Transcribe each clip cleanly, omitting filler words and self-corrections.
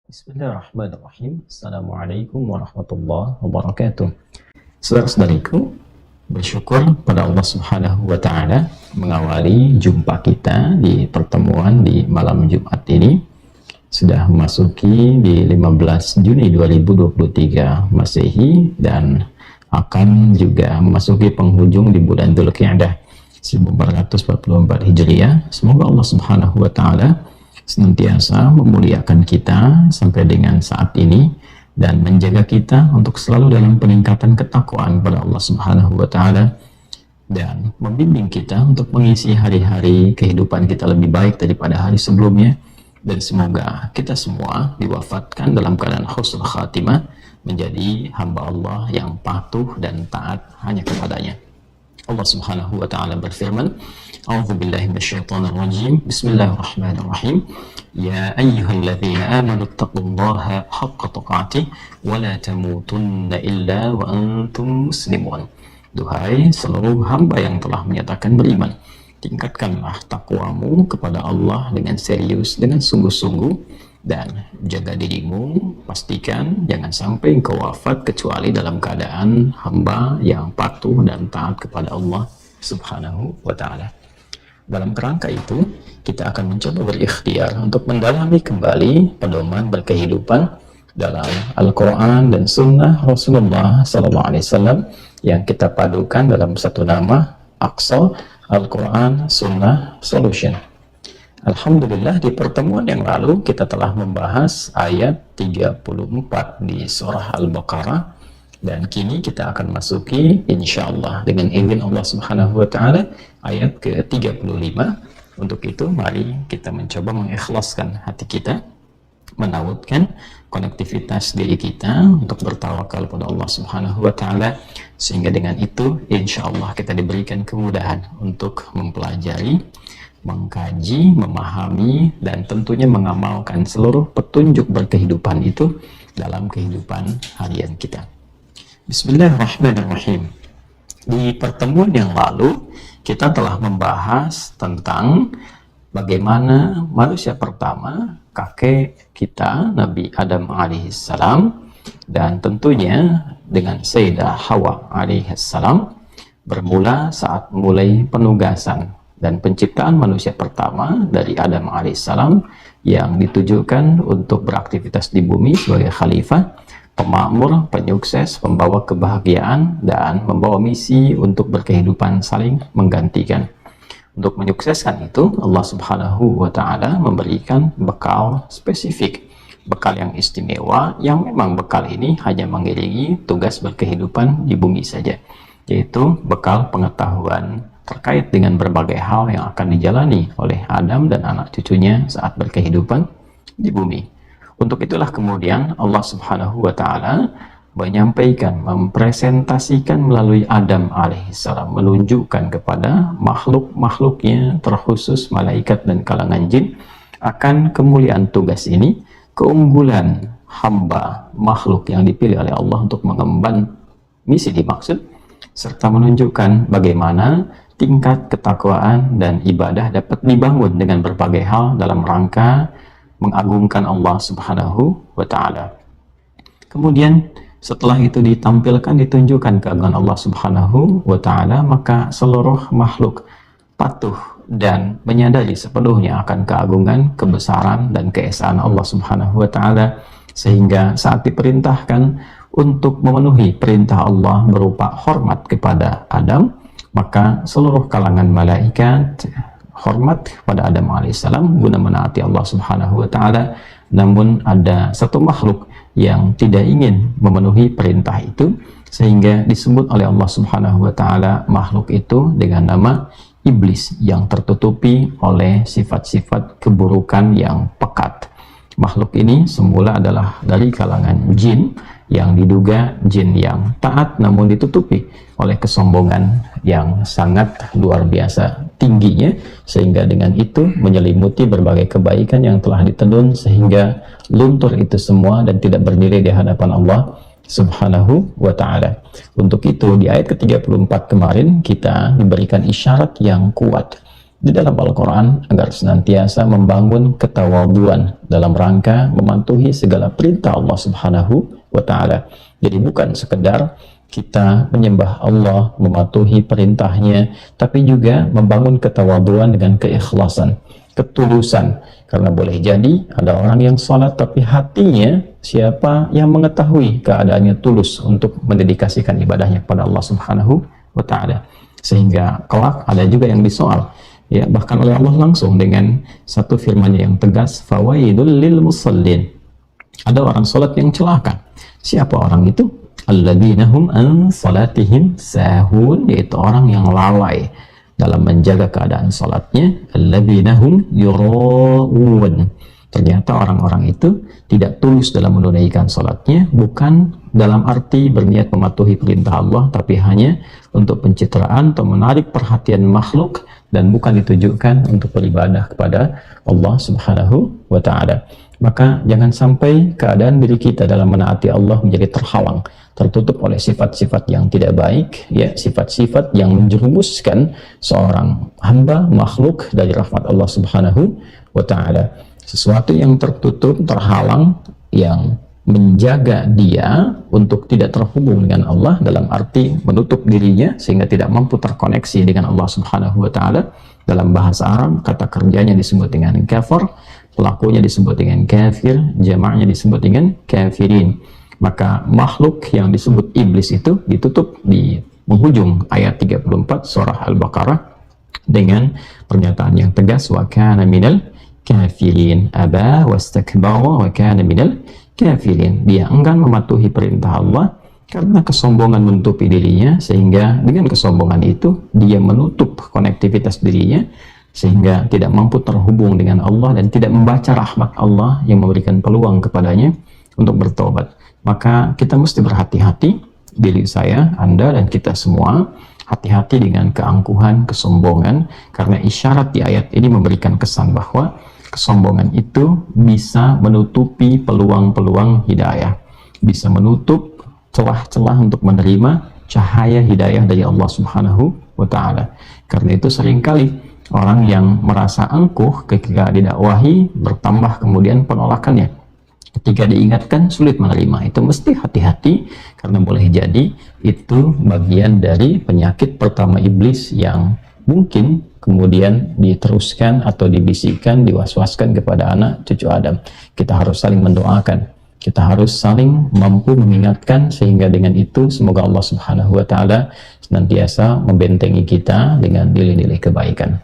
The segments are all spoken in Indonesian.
Bismillahirrahmanirrahim. Assalamualaikum warahmatullahi wabarakatuh. Saudara-saudariku, bersyukur pada Allah Subhanahu wa Ta'ala mengawali jumpa kita di pertemuan di malam Jumat ini. Sudah memasuki di 15 Juni 2023 Masehi dan akan juga memasuki penghujung di bulan Dzulqa'dah 1444 Hijriah. Semoga Allah Subhanahu wa Ta'ala senantiasa memuliakan kita sampai dengan saat ini dan menjaga kita untuk selalu dalam peningkatan ketakwaan pada Allah Subhanahu wa Ta'ala dan membimbing kita untuk mengisi hari-hari kehidupan kita lebih baik daripada hari sebelumnya, dan semoga kita semua diwafatkan dalam keadaan husnul khatimah, menjadi hamba Allah yang patuh dan taat hanya kepadanya. Allah Subhanahu wa Ta'ala berfirman, A'udzubillahi minasyaitonir rajim. Bismillahirrahmanirrahim. Ya ayyuhalladzina amanu taqullaha haqqa tuqatih wa la tamutunna illa wa antum muslimun. Duhai seluruh hamba yang telah menyatakan beriman, tingkatkanlah takwamu kepada Allah dengan serius, dengan sungguh-sungguh, dan jaga dirimu, pastikan jangan sampai engkau wafat kecuali dalam keadaan hamba yang patuh dan taat kepada Allah Subhanahu wa Ta'ala. Dalam kerangka itu, kita akan mencoba berikhtiar untuk mendalami kembali pedoman berkehidupan dalam Al-Quran dan Sunnah Rasulullah SAW yang kita padukan dalam satu nama, Aqsa Al-Quran Sunnah Solution. Alhamdulillah, di pertemuan yang lalu kita telah membahas ayat 34 di surah Al-Baqarah, dan kini kita akan masuki insyaallah dengan izin Allah Subhanahu wa Ta'ala ayat ke-35. Untuk itu mari kita mencoba mengikhlaskan hati kita, menautkan konektivitas diri kita untuk bertawakal pada Allah Subhanahu wa Ta'ala, sehingga dengan itu insyaallah kita diberikan kemudahan untuk mempelajari, mengkaji, memahami, dan tentunya mengamalkan seluruh petunjuk berkehidupan itu dalam kehidupan harian kita. Bismillahirrahmanirrahim. Di pertemuan yang lalu kita telah membahas tentang bagaimana manusia pertama, kakek kita Nabi Adam alaihissalam, dan tentunya dengan Sayyidah Hawa alaihissalam bermula saat mulai penugasan dan penciptaan manusia pertama dari Adam alaihissalam yang ditujukan untuk beraktivitas di bumi sebagai khalifah, pemakmur, penyukses, pembawa kebahagiaan, dan membawa misi untuk berkehidupan saling menggantikan. Untuk menyukseskan itu, Allah Subhanahu wa Ta'ala memberikan bekal spesifik, bekal yang istimewa, yang memang bekal ini hanya mengiringi tugas berkehidupan di bumi saja, yaitu bekal pengetahuan terkait dengan berbagai hal yang akan dijalani oleh Adam dan anak cucunya saat berkehidupan di bumi. Untuk itulah kemudian Allah Subhanahu wa Ta'ala menyampaikan, mempresentasikan melalui Adam alaihissalam, menunjukkan kepada makhluk-makhluknya, terkhusus malaikat dan kalangan jin, akan kemuliaan tugas ini, keunggulan hamba makhluk yang dipilih oleh Allah untuk mengemban misi dimaksud, serta menunjukkan bagaimana tingkat ketakwaan dan ibadah dapat dibangun dengan berbagai hal dalam rangka mengagungkan Allah Subhanahu wa Ta'ala. Kemudian setelah itu ditampilkan, ditunjukkan keagungan Allah Subhanahu wa Ta'ala, maka seluruh makhluk patuh dan menyadari sepenuhnya akan keagungan, kebesaran, dan keesaan Allah Subhanahu wa Ta'ala, sehingga saat diperintahkan untuk memenuhi perintah Allah berupa hormat kepada Adam, maka seluruh kalangan malaikat hormat kepada Adam alaihissalam guna menaati Allah Subhanahu wa Ta'ala. Namun ada satu makhluk yang tidak ingin memenuhi perintah itu, sehingga disebut oleh Allah Subhanahu wa Ta'ala makhluk itu dengan nama iblis, yang tertutupi oleh sifat-sifat keburukan yang pekat. Makhluk ini semula adalah dari kalangan jin, yang diduga jin yang taat, namun ditutupi oleh kesombongan yang sangat luar biasa tingginya, sehingga dengan itu menyelimuti berbagai kebaikan yang telah ditenun, sehingga luntur itu semua dan tidak berdiri di hadapan Allah Subhanahu wa Ta'ala. Untuk itu di ayat ke-34 kemarin kita diberikan isyarat yang kuat di dalam Al-Quran agar senantiasa membangun ketawaduan dalam rangka mematuhi segala perintah Allah Subhanahu wa Ta'ala. Jadi bukan sekedar kita menyembah Allah, mematuhi perintahnya, tapi juga membangun ketawaduan dengan keikhlasan, ketulusan. Karena boleh jadi ada orang yang sholat tapi hatinya, siapa yang mengetahui keadaannya tulus untuk mendedikasikan ibadahnya kepada Allah Subhanahu wa Ta'ala. Sehingga kelak ada juga yang disoal, ya, bahkan oleh Allah langsung dengan satu firman-Nya yang tegas, fawailul lil musallin. Ada orang sholat yang celaka. Siapa orang itu? Alladzina hum an salatihim sahun, yaitu orang yang lalai dalam menjaga keadaan sholatnya. Alladzina hum yura'un. Ternyata orang-orang itu tidak tulus dalam menunaikan sholatnya, bukan dalam arti berniat mematuhi perintah Allah, tapi hanya untuk pencitraan atau menarik perhatian makhluk, dan bukan ditujukan untuk beribadah kepada Allah Subhanahu wa Ta'ala. Maka jangan sampai keadaan diri kita dalam menaati Allah menjadi terhalang, tertutup oleh sifat-sifat yang tidak baik, ya, sifat-sifat yang menjerumuskan seorang hamba makhluk dari rahmat Allah Subhanahu wa Ta'ala. Sesuatu yang tertutup, terhalang, yang menjaga dia untuk tidak terhubung dengan Allah, dalam arti menutup dirinya sehingga tidak mampu terkoneksi dengan Allah Subhanahu wa Ta'ala. Dalam bahasa Arab, kata kerjanya disebut dengan kafir, pelakunya disebut dengan kafir, jamaknya disebut dengan kafirin. Maka makhluk yang disebut iblis itu ditutup di penghujung ayat 34 surah Al-Baqarah dengan pernyataan yang tegas, wa kana minal kafirin, aba wastakbara wa kana minal kafirin. Dia enggan mematuhi perintah Allah karena kesombongan menutupi dirinya, sehingga dengan kesombongan itu dia menutup konektivitas dirinya sehingga tidak mampu terhubung dengan Allah dan tidak membaca rahmat Allah yang memberikan peluang kepadanya untuk bertobat. Maka kita mesti berhati-hati, diri saya, Anda, dan kita semua hati-hati dengan keangkuhan, kesombongan, karena isyarat di ayat ini memberikan kesan bahwa kesombongan itu bisa menutupi peluang-peluang hidayah, bisa menutup celah-celah untuk menerima cahaya hidayah dari Allah Subhanahu wa Ta'ala. Karena itu seringkali orang yang merasa angkuh ketika didakwahi bertambah kemudian penolakannya. Ketika diingatkan sulit menerima. Itu mesti hati-hati, karena boleh jadi itu bagian dari penyakit pertama iblis yang mungkin kemudian diteruskan atau dibisikkan, diwaswaskan kepada anak cucu Adam. Kita harus saling mendoakan, kita harus saling mampu mengingatkan, sehingga dengan itu semoga Allah Subhanahu wa Ta'ala senantiasa membentengi kita dengan nilai-nilai kebaikan.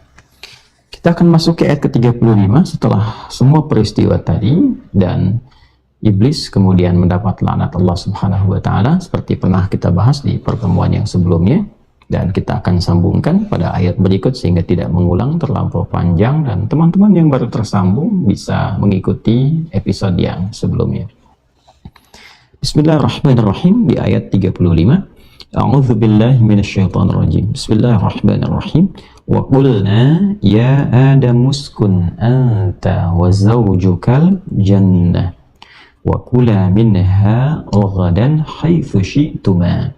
Kita akan masuk ke ayat ke-35 setelah semua peristiwa tadi, dan iblis kemudian mendapat laknat Allah Subhanahu wa Ta'ala seperti pernah kita bahas di pertemuan yang sebelumnya, dan kita akan sambungkan pada ayat berikut sehingga tidak mengulang terlampau panjang, dan teman-teman yang baru tersambung bisa mengikuti episode yang sebelumnya. Bismillahirrahmanirrahim. Di ayat 35, A'udzu billahi minasyaitonir rajim. Bismillahirrahmanirrahim. Wa qulna ya Adam uskun anta wa zawjukal jannah wa kula minha ragadan haitsu syi'tuma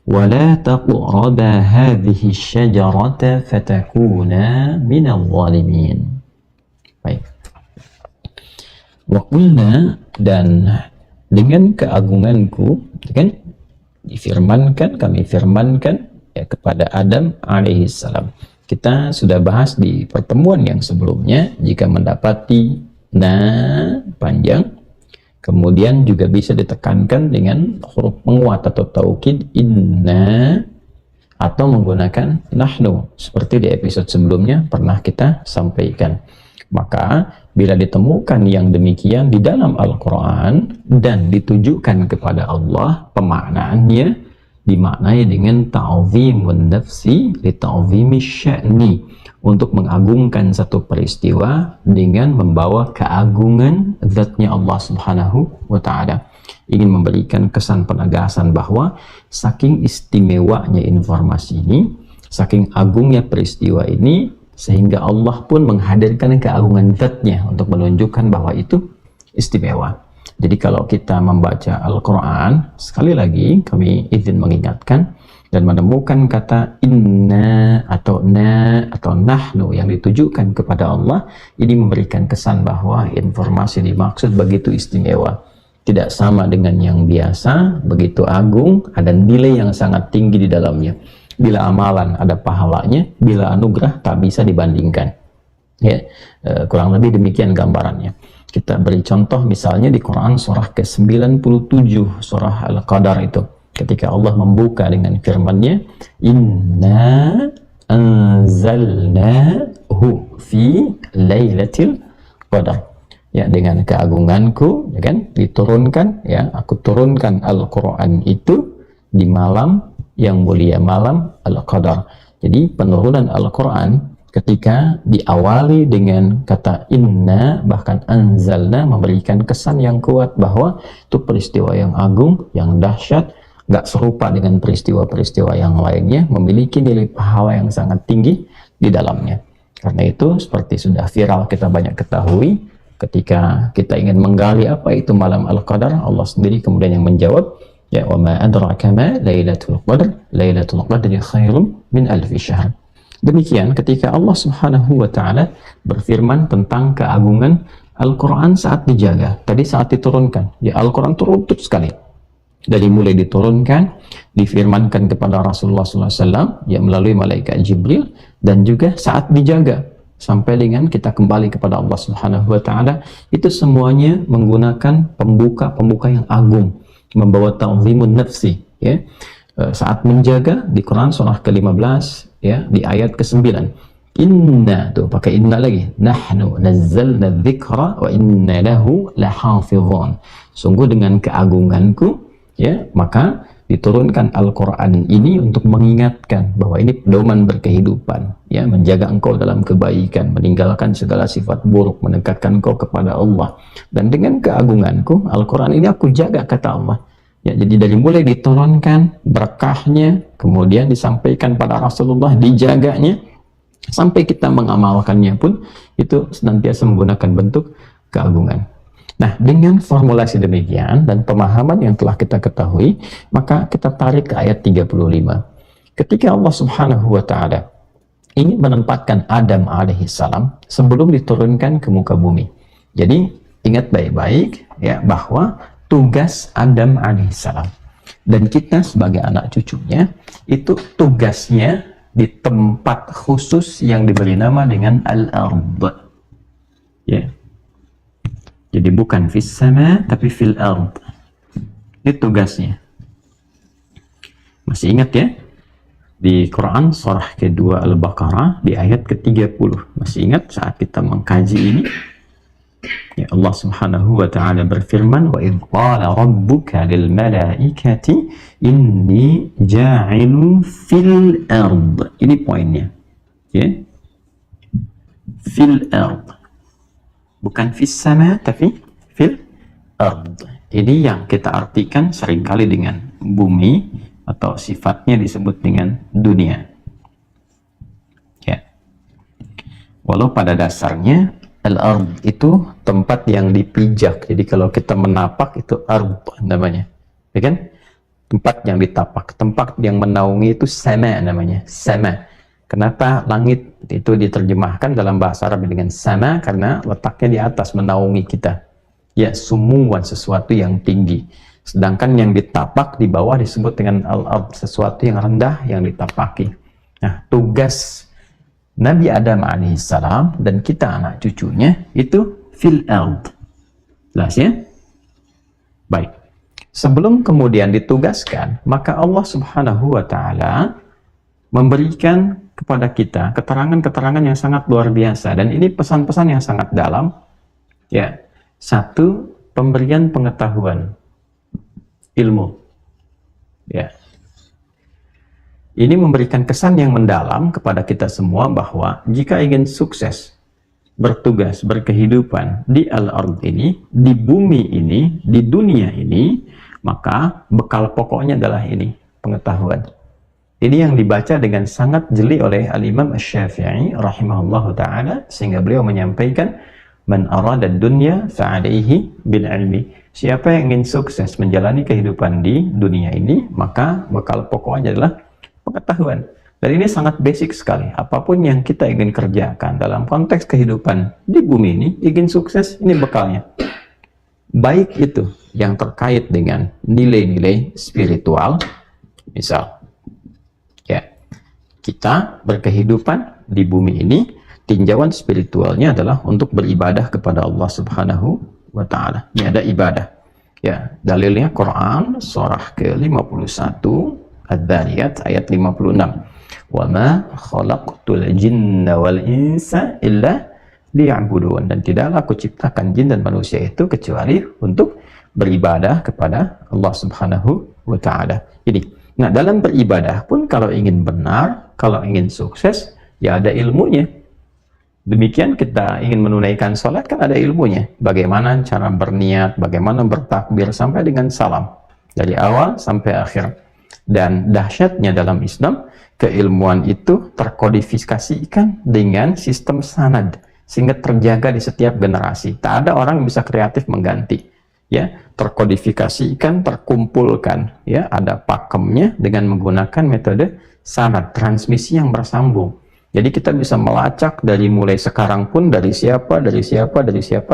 wa la taqraba hadhihi asy-syajarata fatakuna minadh dhalimin. Baik. Wa qulna, dan dengan keagunganku, kan, difirmankan, kami firmankan ya kepada Adam alaihissalam. Kita sudah bahas di pertemuan yang sebelumnya, jika mendapati panjang, kemudian juga bisa ditekankan dengan huruf penguat atau taukid inna, atau menggunakan nahnu, seperti di episode sebelumnya pernah kita sampaikan. Maka bila ditemukan yang demikian di dalam Al-Quran dan ditujukan kepada Allah, pemaknaannya dimaknai dengan ta'zimun nafsi li ta'zimi sya'ni, untuk mengagungkan satu peristiwa dengan membawa keagungan zatnya Allah Subhanahu wa Ta'ala. Ingin memberikan kesan penegasan bahwa saking istimewanya informasi ini, saking agungnya peristiwa ini, sehingga Allah pun menghadirkan keagungan zatnya untuk menunjukkan bahwa itu istimewa. Jadi kalau kita membaca Al-Quran, sekali lagi kami izin mengingatkan, dan menemukan kata inna atau na atau nahnu yang ditujukan kepada Allah, ini memberikan kesan bahwa informasi dimaksud begitu istimewa, tidak sama dengan yang biasa, begitu agung, ada nilai yang sangat tinggi di dalamnya. Bila amalan ada pahalanya, bila anugerah tak bisa dibandingkan. Ya, kurang lebih demikian gambarannya. Kita beri contoh misalnya di Quran surah ke-97, surah Al-Qadar itu. Ketika Allah membuka dengan firman-Nya, Inna anzalnahu fi lailatul qadar. Ya, dengan keagunganku, ya kan, diturunkan, ya, aku turunkan Al-Quran itu di malam yang mulia, malam Al-Qadar. Jadi penurunan Al-Quran ketika diawali dengan kata inna, bahkan anzalna, memberikan kesan yang kuat bahwa itu peristiwa yang agung, yang dahsyat, gak serupa dengan peristiwa-peristiwa yang lainnya, memiliki nilai pahala yang sangat tinggi di dalamnya. Karena itu, seperti sudah viral kita banyak ketahui, ketika kita ingin menggali apa itu malam Al-Qadar, Allah sendiri kemudian yang menjawab, ya, wa ma adraka ma lailatul qadr, lailatul qadri khairum min alfi syahr. Demikian ketika Allah Subhanahu wa taala berfirman tentang keagungan Al-Qur'an saat dijaga. Tadi saat diturunkan, ya, Al-Qur'an turuntut sekali. Dari mulai diturunkan, difirmankan kepada Rasulullah SAW, ya, melalui malaikat Jibril, dan juga saat dijaga sampai dengan kita kembali kepada Allah Subhanahu wa taala, itu semuanya menggunakan pembuka yang agung, membawa ta'zimun nafsi, ya. Saat menjaga di Quran surah ke-15, ya, di ayat ke-9, inna, tuh pakai inna lagi, nahnu nazzalna dzikra wa inna lahu lahafizun. Sungguh dengan keagunganku, ya, maka diturunkan Al-Quran ini untuk mengingatkan bahwa ini pedoman berkehidupan, ya, menjaga engkau dalam kebaikan, meninggalkan segala sifat buruk, mendekatkan engkau kepada Allah. Dan dengan keagunganku, Al-Quran ini aku jaga, kata Allah. Ya, jadi dari mulai diturunkan berkahnya, kemudian disampaikan pada Rasulullah, dijaganya, sampai kita mengamalkannya pun, itu senantiasa menggunakan bentuk keagungan. Nah, dengan formulasi demikian dan pemahaman yang telah kita ketahui, maka kita tarik ke ayat 35. Ketika Allah Subhanahu wa ta'ala ingin menempatkan Adam alaihissalam sebelum diturunkan ke muka bumi. Jadi, ingat baik-baik, ya, bahwa tugas Adam alaihissalam dan kita sebagai anak cucunya, itu tugasnya di tempat khusus yang diberi nama dengan Al-Ard. Ya. Jadi bukan fis sama, tapi fil ard. Ini tugasnya. Masih ingat, ya? Di Quran surah kedua Al-Baqarah di ayat ke-30. Masih ingat saat kita mengkaji ini? Ya, Allah Subhanahu wa ta'ala berfirman, wa idh qala rabbuka lil malaikati inni ja'ilun fil ard. Ini poinnya. Ya. Fil ard. Bukan fis sama, tapi fil ard. Ini yang kita artikan seringkali dengan bumi, atau sifatnya disebut dengan dunia. Ya. Walau pada dasarnya al-ard itu tempat yang dipijak. Jadi kalau kita menapak itu ard namanya. Ya kan? Tempat yang ditapak, tempat yang menaungi itu sama namanya, sama. Kenapa langit itu diterjemahkan dalam bahasa Arab dengan sama? Karena letaknya di atas, menaungi kita. Ya, sumuan, sesuatu yang tinggi. Sedangkan yang ditapak di bawah disebut dengan al-ard, sesuatu yang rendah yang ditapaki. Nah, tugas Nabi Adam alaihissalam dan kita anak cucunya itu fil ard. Jelas, ya? Baik. Sebelum kemudian ditugaskan, maka Allah Subhanahu wa ta'ala memberikan kepada kita keterangan-keterangan yang sangat luar biasa, dan ini pesan-pesan yang sangat dalam. Ya, satu, pemberian pengetahuan, ilmu. Ya, ini memberikan kesan yang mendalam kepada kita semua bahwa jika ingin sukses bertugas, berkehidupan di al-ard ini, di bumi ini, di dunia ini, maka bekal pokoknya adalah ini, pengetahuan. Ini yang dibaca dengan sangat jeli oleh Al-Imam Asy-Syafi'i rahimahullahu ta'ala, sehingga beliau menyampaikan, man arada dunya fa'alaihi bil ilmi. Siapa yang ingin sukses menjalani kehidupan di dunia ini, maka bekal pokoknya adalah pengetahuan. Dan ini sangat basic sekali. Apapun yang kita ingin kerjakan dalam konteks kehidupan di bumi ini, ingin sukses, ini bekalnya. Baik itu yang terkait dengan nilai-nilai spiritual, misal, ya, kita berkehidupan di bumi ini, tinjauan spiritualnya adalah untuk beribadah kepada Allah Subhanahu wa Ta'ala. Ini ada ibadah. Ya, dalilnya Quran surah ke-51 Ad-Dhariyat ayat 56. Wa ma khalaqtul jinna wal insa illa liya'budun, dan tidaklah aku ciptakan jin dan manusia itu kecuali untuk beribadah kepada Allah Subhanahu wa Ta'ala. Ini. Nah, dalam beribadah pun kalau ingin benar, kalau ingin sukses, ya ada ilmunya. Demikian kita ingin menunaikan sholat kan ada ilmunya. Bagaimana cara berniat, bagaimana bertakbir sampai dengan salam. Dari awal sampai akhir. Dan dahsyatnya dalam Islam, keilmuan itu terkodifikasikan dengan sistem sanad. Sehingga terjaga di setiap generasi. Tak ada orang yang bisa kreatif mengganti. Ya, terkodifikasikan, terkumpulkan. Ya, ada pakemnya dengan menggunakan metode sanad, transmisi yang bersambung. Jadi kita bisa melacak dari mulai sekarang pun dari siapa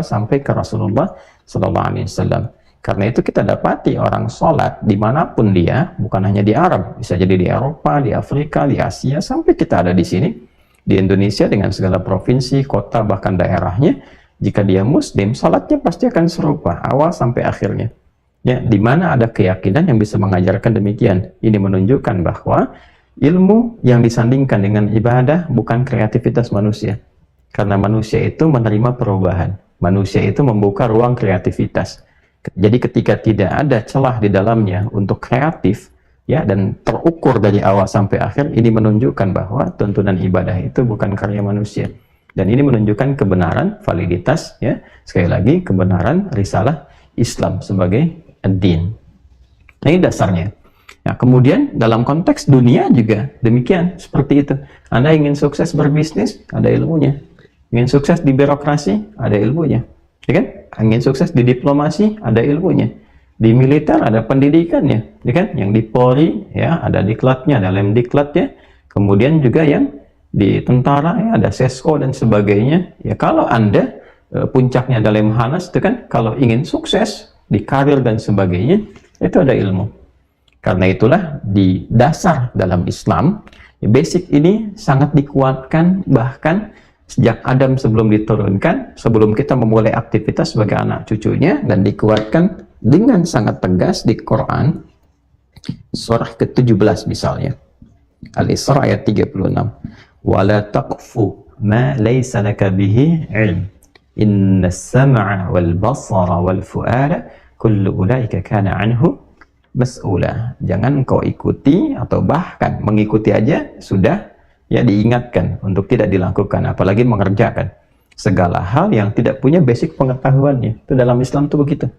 sampai ke Rasulullah Sallallahu Alaihi Wasallam. Karena itu kita dapati orang sholat dimanapun dia, bukan hanya di Arab, bisa jadi di Eropa, di Afrika, di Asia, sampai kita ada di sini di Indonesia dengan segala provinsi, kota, bahkan daerahnya. Jika dia Muslim, sholatnya pasti akan serupa awal sampai akhirnya. Ya, di mana ada keyakinan yang bisa mengajarkan demikian. Ini menunjukkan bahwa ilmu yang disandingkan dengan ibadah bukan kreativitas manusia. Karena manusia itu menerima perubahan. Manusia itu membuka ruang kreativitas. Jadi ketika tidak ada celah di dalamnya untuk kreatif, ya, dan terukur dari awal sampai akhir, ini menunjukkan bahwa tuntunan ibadah itu bukan karya manusia. Dan ini menunjukkan kebenaran, validitas, ya, sekali lagi kebenaran risalah Islam sebagai din. Nah, ini dasarnya. Nah, kemudian dalam konteks dunia juga demikian, seperti itu. Anda ingin sukses berbisnis, ada ilmunya. Ingin sukses di birokrasi, ada ilmunya. Ya kan? Ingin sukses di diplomasi, ada ilmunya. Di militer ada pendidikannya, ya kan? Yang di Polri, ya, ada diklatnya, ada lemdiklatnya. Kemudian juga yang di tentara, ya, ada sesko dan sebagainya. Ya, kalau Anda puncaknya ada lemhanas, itu kan, kalau ingin sukses di karir dan sebagainya, itu ada ilmu. Karena itulah di dasar dalam Islam, basic ini sangat dikuatkan, bahkan sejak Adam sebelum diturunkan, sebelum kita memulai aktivitas sebagai anak cucunya, dan dikuatkan dengan sangat tegas di Quran, surah ke-17 misalnya, Al-Isra ayat 36, وَلَا تَقْفُ مَا لَيْسَ لَكَ بِهِ عِلْمٍ إِنَّ السَّمْعَ وَالْبَصَرَ وَالْفُؤَادَ كُلُّ أُولَئِكَ كَانَ عَنْهُ mas'ula. Jangan kau ikuti, atau bahkan mengikuti aja sudah, ya, diingatkan untuk tidak dilakukan, apalagi mengerjakan segala hal yang tidak punya basic pengetahuannya. Itu dalam Islam tuh begitu.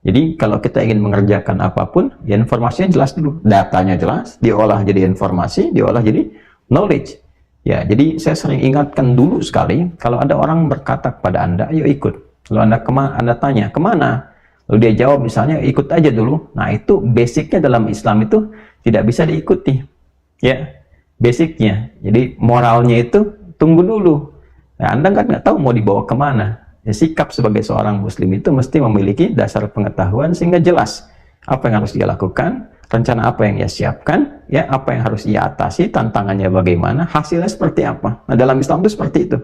Jadi kalau kita ingin mengerjakan apapun, ya informasinya jelas dulu, datanya jelas, diolah jadi informasi, diolah jadi knowledge. Ya, jadi saya sering ingatkan dulu sekali, kalau ada orang berkata kepada Anda, ayo ikut. Lalu Anda tanya, kemana? Lalu dia jawab misalnya, ikut aja dulu. Nah, itu basicnya dalam Islam itu tidak bisa diikuti. Ya, basicnya. Jadi moralnya itu tunggu dulu. Nah, Anda kan nggak tahu mau dibawa kemana. Ya, sikap sebagai seorang Muslim itu mesti memiliki dasar pengetahuan sehingga jelas apa yang harus dia lakukan, rencana apa yang dia siapkan, ya, apa yang harus dia atasi, tantangannya bagaimana, hasilnya seperti apa. Nah, dalam Islam itu seperti itu.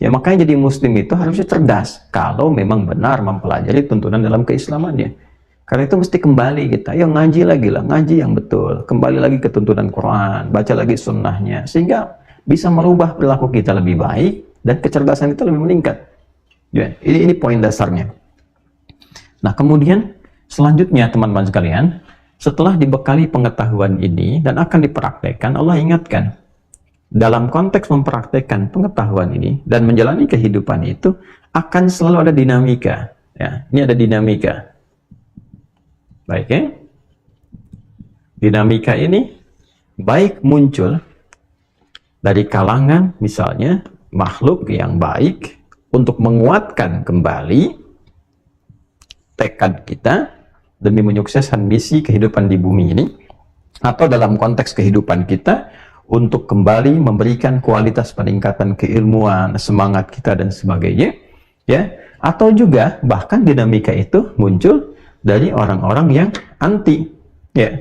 Ya, makanya jadi Muslim itu harusnya cerdas kalau memang benar mempelajari tuntunan dalam keislamannya. Karena itu mesti kembali kita, ya, ngaji lagi lah, ngaji yang betul, kembali lagi ke tuntunan Quran, baca lagi sunnahnya, sehingga bisa merubah perilaku kita lebih baik dan kecerdasan kita lebih meningkat. Ya, ini poin dasarnya. Nah, kemudian selanjutnya teman-teman sekalian, setelah dibekali pengetahuan ini dan akan dipraktekkan, Allah ingatkan, dalam konteks mempraktekkan pengetahuan ini dan menjalani kehidupan itu akan selalu ada dinamika. Ya, ini ada dinamika. Baik, ya? Dinamika ini baik muncul dari kalangan misalnya makhluk yang baik untuk menguatkan kembali tekad kita demi menyukseskan misi kehidupan di bumi ini, atau dalam konteks kehidupan kita untuk kembali memberikan kualitas peningkatan keilmuan, semangat kita dan sebagainya, ya. Atau juga bahkan dinamika itu muncul dari orang-orang yang anti, ya,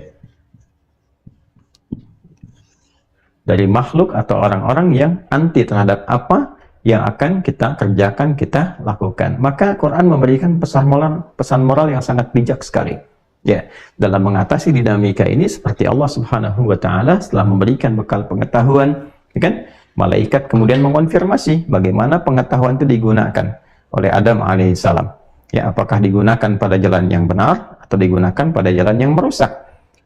dari makhluk atau orang-orang yang anti terhadap apa yang akan kita kerjakan, kita lakukan. Maka Quran memberikan pesan moral yang sangat bijak sekali, ya, dalam mengatasi dinamika ini. Seperti Allah Subhanahu wa Ta'ala setelah memberikan bekal pengetahuan, ya kan, malaikat kemudian mengonfirmasi bagaimana pengetahuan itu digunakan oleh Adam alaihissalam, ya, apakah digunakan pada jalan yang benar atau digunakan pada jalan yang merusak.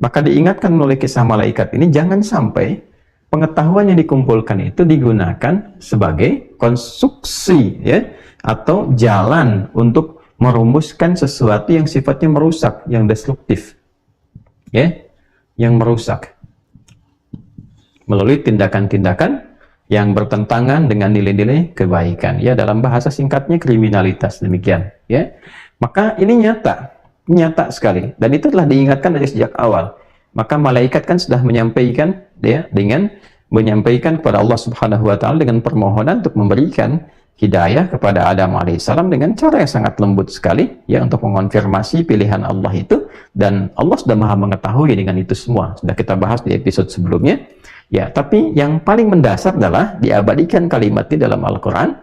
Maka diingatkan oleh kisah malaikat ini, jangan sampai pengetahuan yang dikumpulkan itu digunakan sebagai konstruksi, ya, atau jalan untuk merumuskan sesuatu yang sifatnya merusak, yang destruktif, ya, yang merusak melalui tindakan-tindakan yang bertentangan dengan nilai-nilai kebaikan, ya, dalam bahasa singkatnya kriminalitas, demikian, ya. Maka ini nyata sekali, dan itu telah diingatkan dari sejak awal. Maka malaikat kan sudah menyampaikan, ya, dengan menyampaikan kepada Allah Subhanahu wa Ta'ala dengan permohonan untuk memberikan hidayah kepada Adam alaihissalam dengan cara yang sangat lembut sekali, ya, untuk mengonfirmasi pilihan Allah itu. Dan Allah sudah maha mengetahui dengan itu semua, sudah kita bahas di episode sebelumnya, ya. Tapi yang paling mendasar adalah diabadikan kalimat ini dalam Al-Quran,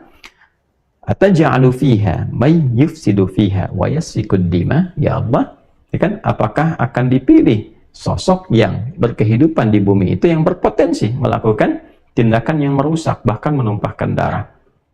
ataj'alu fiha may yufsidu fiha wa yasfikud dima, ya Allah, ya kan, apakah akan dipilih sosok yang berkehidupan di bumi itu yang berpotensi melakukan tindakan yang merusak, bahkan menumpahkan darah,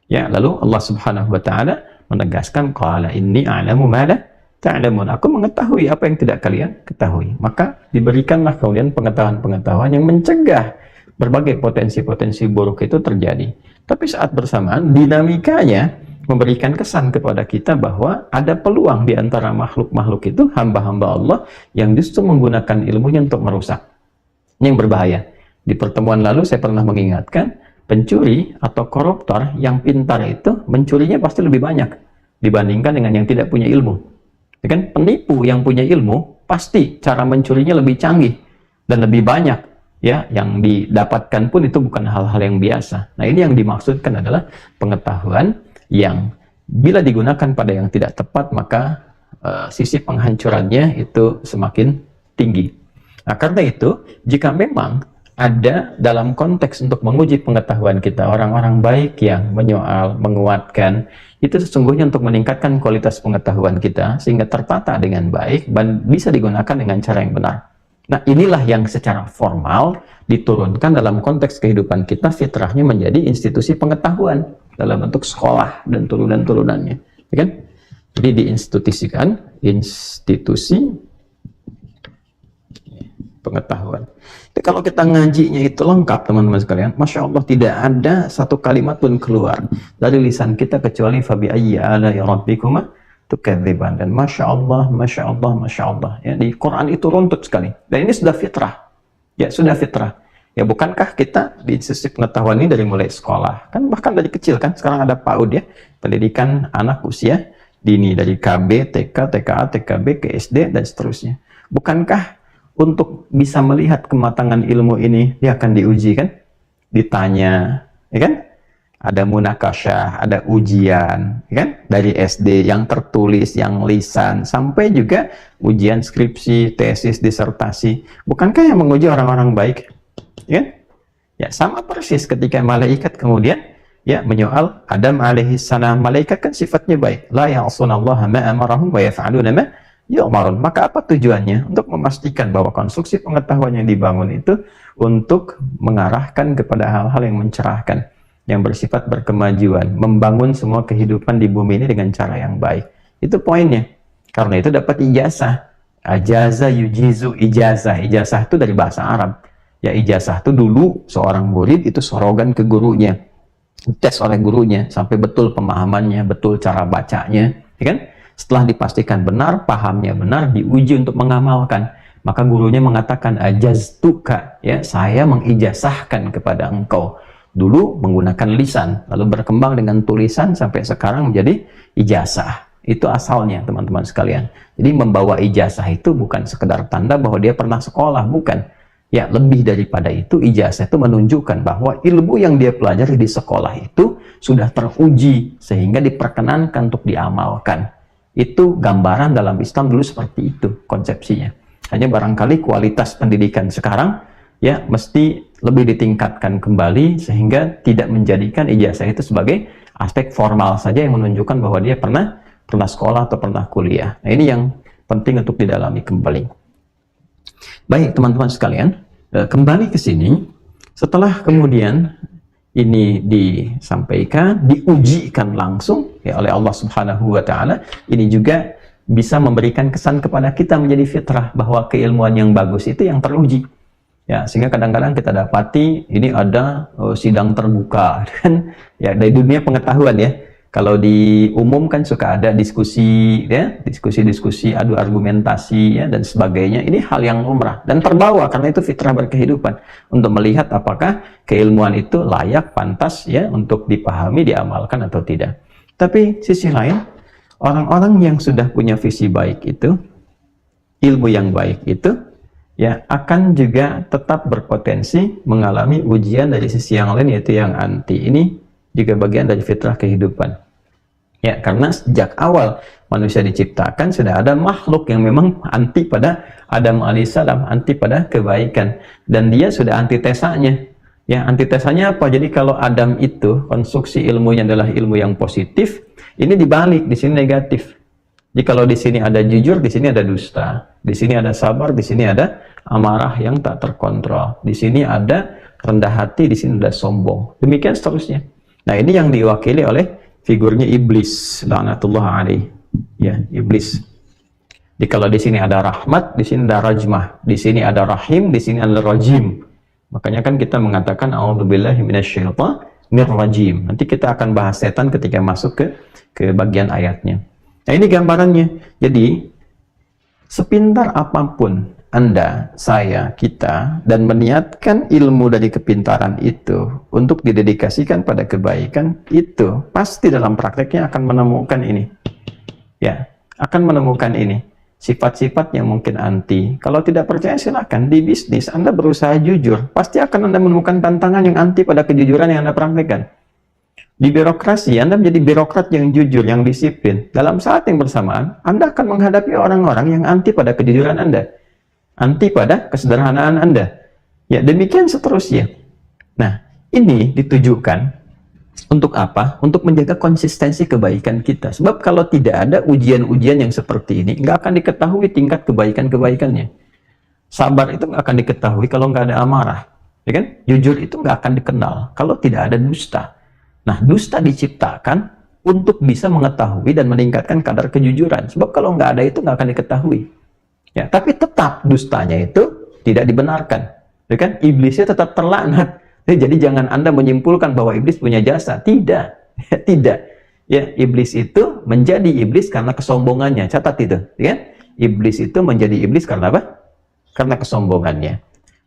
ya. Lalu Allah Subhanahu wa Ta'ala menegaskan, qala inni a'lamu ma la ta'lamun, aku mengetahui apa yang tidak kalian ketahui. Maka diberikanlah kemudian pengetahuan-pengetahuan yang mencegah berbagai potensi-potensi buruk itu terjadi. Tapi saat bersamaan dinamikanya memberikan kesan kepada kita bahwa ada peluang di antara makhluk-makhluk itu, hamba-hamba Allah yang justru menggunakan ilmunya untuk merusak, yang berbahaya. Di pertemuan lalu saya pernah mengingatkan, pencuri atau koruptor yang pintar itu mencurinya pasti lebih banyak dibandingkan dengan yang tidak punya ilmu, ya kan? Penipu yang punya ilmu pasti cara mencurinya lebih canggih dan lebih banyak, ya, yang didapatkan pun itu bukan hal-hal yang biasa. Nah, ini yang dimaksudkan adalah pengetahuan yang bila digunakan pada yang tidak tepat, maka sisi penghancurannya itu semakin tinggi. Nah, karena itu, jika memang ada dalam konteks untuk menguji pengetahuan kita orang-orang baik yang menyoal, menguatkan, itu sesungguhnya untuk meningkatkan kualitas pengetahuan kita sehingga tertata dengan baik dan bisa digunakan dengan cara yang benar. Nah, inilah yang secara formal diturunkan dalam konteks kehidupan kita, fitrahnya menjadi institusi pengetahuan dalam bentuk sekolah dan turunan-turunannya, ya kan? Jadi diinstitusikan institusi pengetahuan. Jadi kalau kita ngajinya itu lengkap, teman-teman sekalian, Masya Allah, tidak ada satu kalimat pun keluar dari lisan kita kecuali fabi ayyi ala'i rabbikuma tukadziban. Dan Masya Allah, Masya Allah, Masya Allah, ya, di Quran itu runtut sekali. Dan ini sudah fitrah, ya, sudah fitrah. Ya, bukankah kita di institusi pengetahuan ini dari mulai sekolah, kan bahkan dari kecil kan, sekarang ada PAUD, ya, pendidikan anak usia dini, dari KB, TK, TKA, TKB, ke SD dan seterusnya. Bukankah untuk bisa melihat kematangan ilmu ini dia akan diuji, kan, ditanya, ya kan, ada munakasyah, ada ujian, ya kan, dari SD yang tertulis, yang lisan, sampai juga ujian skripsi, tesis, disertasi. Bukankah yang menguji orang-orang baik? Ya, ya, sama persis ketika malaikat kemudian, ya, menyoal Adam alaihissalam. Malaikat kan sifatnya baik, la ya'sunallaha ma amarahum wa yaf'aluna ma yu'marun. Maka apa tujuannya? Untuk memastikan bahwa konstruksi pengetahuan yang dibangun itu untuk mengarahkan kepada hal-hal yang mencerahkan, yang bersifat berkemajuan, membangun semua kehidupan di bumi ini dengan cara yang baik. Itu poinnya. Karena itu dapat ijazah. Ajaza yujizu ijazah. Ijazah itu dari bahasa Arab. Ya, ijazah itu dulu seorang murid itu sorogan ke gurunya, tes oleh gurunya sampai betul pemahamannya, betul cara bacanya, ya kan? Setelah dipastikan benar, pahamnya benar, diuji untuk mengamalkan, maka gurunya mengatakan ajaztuka, ya, saya mengijazahkan kepada engkau. Dulu menggunakan lisan, lalu berkembang dengan tulisan sampai sekarang menjadi ijazah. Itu asalnya, teman-teman sekalian. Jadi membawa ijazah itu bukan sekedar tanda bahwa dia pernah sekolah, bukan. Ya, lebih daripada itu, ijazah itu menunjukkan bahwa ilmu yang dia pelajari di sekolah itu sudah teruji sehingga diperkenankan untuk diamalkan. Itu gambaran dalam Islam dulu seperti itu konsepsinya. Hanya barangkali kualitas pendidikan sekarang ya mesti lebih ditingkatkan kembali sehingga tidak menjadikan ijazah itu sebagai aspek formal saja yang menunjukkan bahwa dia pernah sekolah atau pernah kuliah. Nah, ini yang penting untuk didalami kembali. Baik, teman-teman sekalian, kembali ke sini. Setelah kemudian ini disampaikan, diujikan langsung ya, oleh Allah Subhanahu wa Ta'ala, ini juga bisa memberikan kesan kepada kita menjadi fitrah bahwa keilmuan yang bagus itu yang teruji. Ya, sehingga kadang-kadang kita dapati ini ada sidang terbuka dan ya dari dunia pengetahuan ya. Kalau diumumkan suka ada diskusi ya, diskusi adu argumentasi ya dan sebagainya. Ini hal yang lumrah dan terbawa karena itu fitrah berkehidupan untuk melihat apakah keilmuan itu layak, pantas ya untuk dipahami, diamalkan atau tidak. Tapi sisi lain, orang-orang yang sudah punya visi baik itu, ilmu yang baik itu ya akan juga tetap berpotensi mengalami ujian dari sisi yang lain, yaitu yang anti. Ini juga bagian dari fitrah kehidupan ya, karena sejak awal manusia diciptakan sudah ada makhluk yang memang anti pada Adam alaihissalam, anti pada kebaikan, dan dia sudah antitesanya ya. Antitesanya apa? Jadi kalau Adam itu konstruksi ilmunya adalah ilmu yang positif, ini dibalik, di sini negatif. Jadi kalau di sini ada jujur, di sini ada dusta. Di sini ada sabar, di sini ada amarah yang tak terkontrol. Di sini ada rendah hati, di sini ada sombong. Demikian seterusnya. Nah, ini yang diwakili oleh figurnya iblis, laknatullah alaih. Ya, iblis. Jadi kalau di sini ada rahmat, di sini ada rajmah. Di sini ada rahim, di sini ada rajim. Makanya kan kita mengatakan a'udzubillahi minasyaitonir rajim. Nanti kita akan bahas setan ketika masuk ke bagian ayatnya. Nah, ini gambarannya. Jadi, sepintar apapun Anda, saya, kita, dan meniatkan ilmu dari kepintaran itu untuk didedikasikan pada kebaikan, itu pasti dalam prakteknya akan menemukan ini. Ya, akan menemukan ini. Sifat-sifat yang mungkin anti. Kalau tidak percaya silakan, di bisnis Anda berusaha jujur, pasti akan Anda menemukan tantangan yang anti pada kejujuran yang Anda praktekkan. Di birokrasi, Anda menjadi birokrat yang jujur, yang disiplin. Dalam saat yang bersamaan, Anda akan menghadapi orang-orang yang anti pada kejujuran Anda. Anti pada kesederhanaan Anda. Ya, demikian seterusnya. Nah, ini ditujukan untuk apa? Untuk menjaga konsistensi kebaikan kita. Sebab kalau tidak ada ujian-ujian yang seperti ini, nggak akan diketahui tingkat kebaikan-kebaikannya. Sabar itu nggak akan diketahui kalau nggak ada amarah. Ya kan? Jujur itu nggak akan dikenal kalau tidak ada dusta. Nah, dusta diciptakan untuk bisa mengetahui dan meningkatkan kadar kejujuran. Sebab kalau nggak ada itu nggak akan diketahui. Ya, tapi tetap dustanya itu tidak dibenarkan. Ya kan? Iblisnya tetap terlaknat. Jadi jangan Anda menyimpulkan bahwa iblis punya jasa. Tidak. Tidak. Ya, iblis itu menjadi iblis karena kesombongannya. Catat itu. Ya? Iblis itu menjadi iblis karena apa? Karena kesombongannya.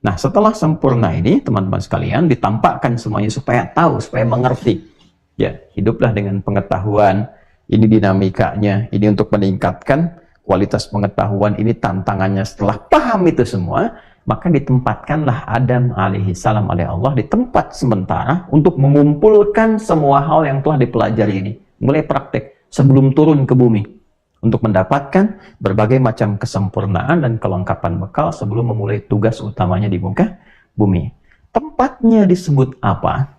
Nah, setelah sempurna ini, teman-teman sekalian, ditampakkan semuanya supaya tahu, supaya mengerti. Ya, hiduplah dengan pengetahuan, ini dinamikanya, ini untuk meningkatkan kualitas pengetahuan, ini tantangannya. Setelah paham itu semua, maka ditempatkanlah Adam alaihissalam oleh Allah di tempat sementara untuk mengumpulkan semua hal yang telah dipelajari ini. Mulai praktek sebelum turun ke bumi. Untuk mendapatkan berbagai macam kesempurnaan dan kelengkapan bekal sebelum memulai tugas utamanya di muka bumi. Tempatnya disebut apa?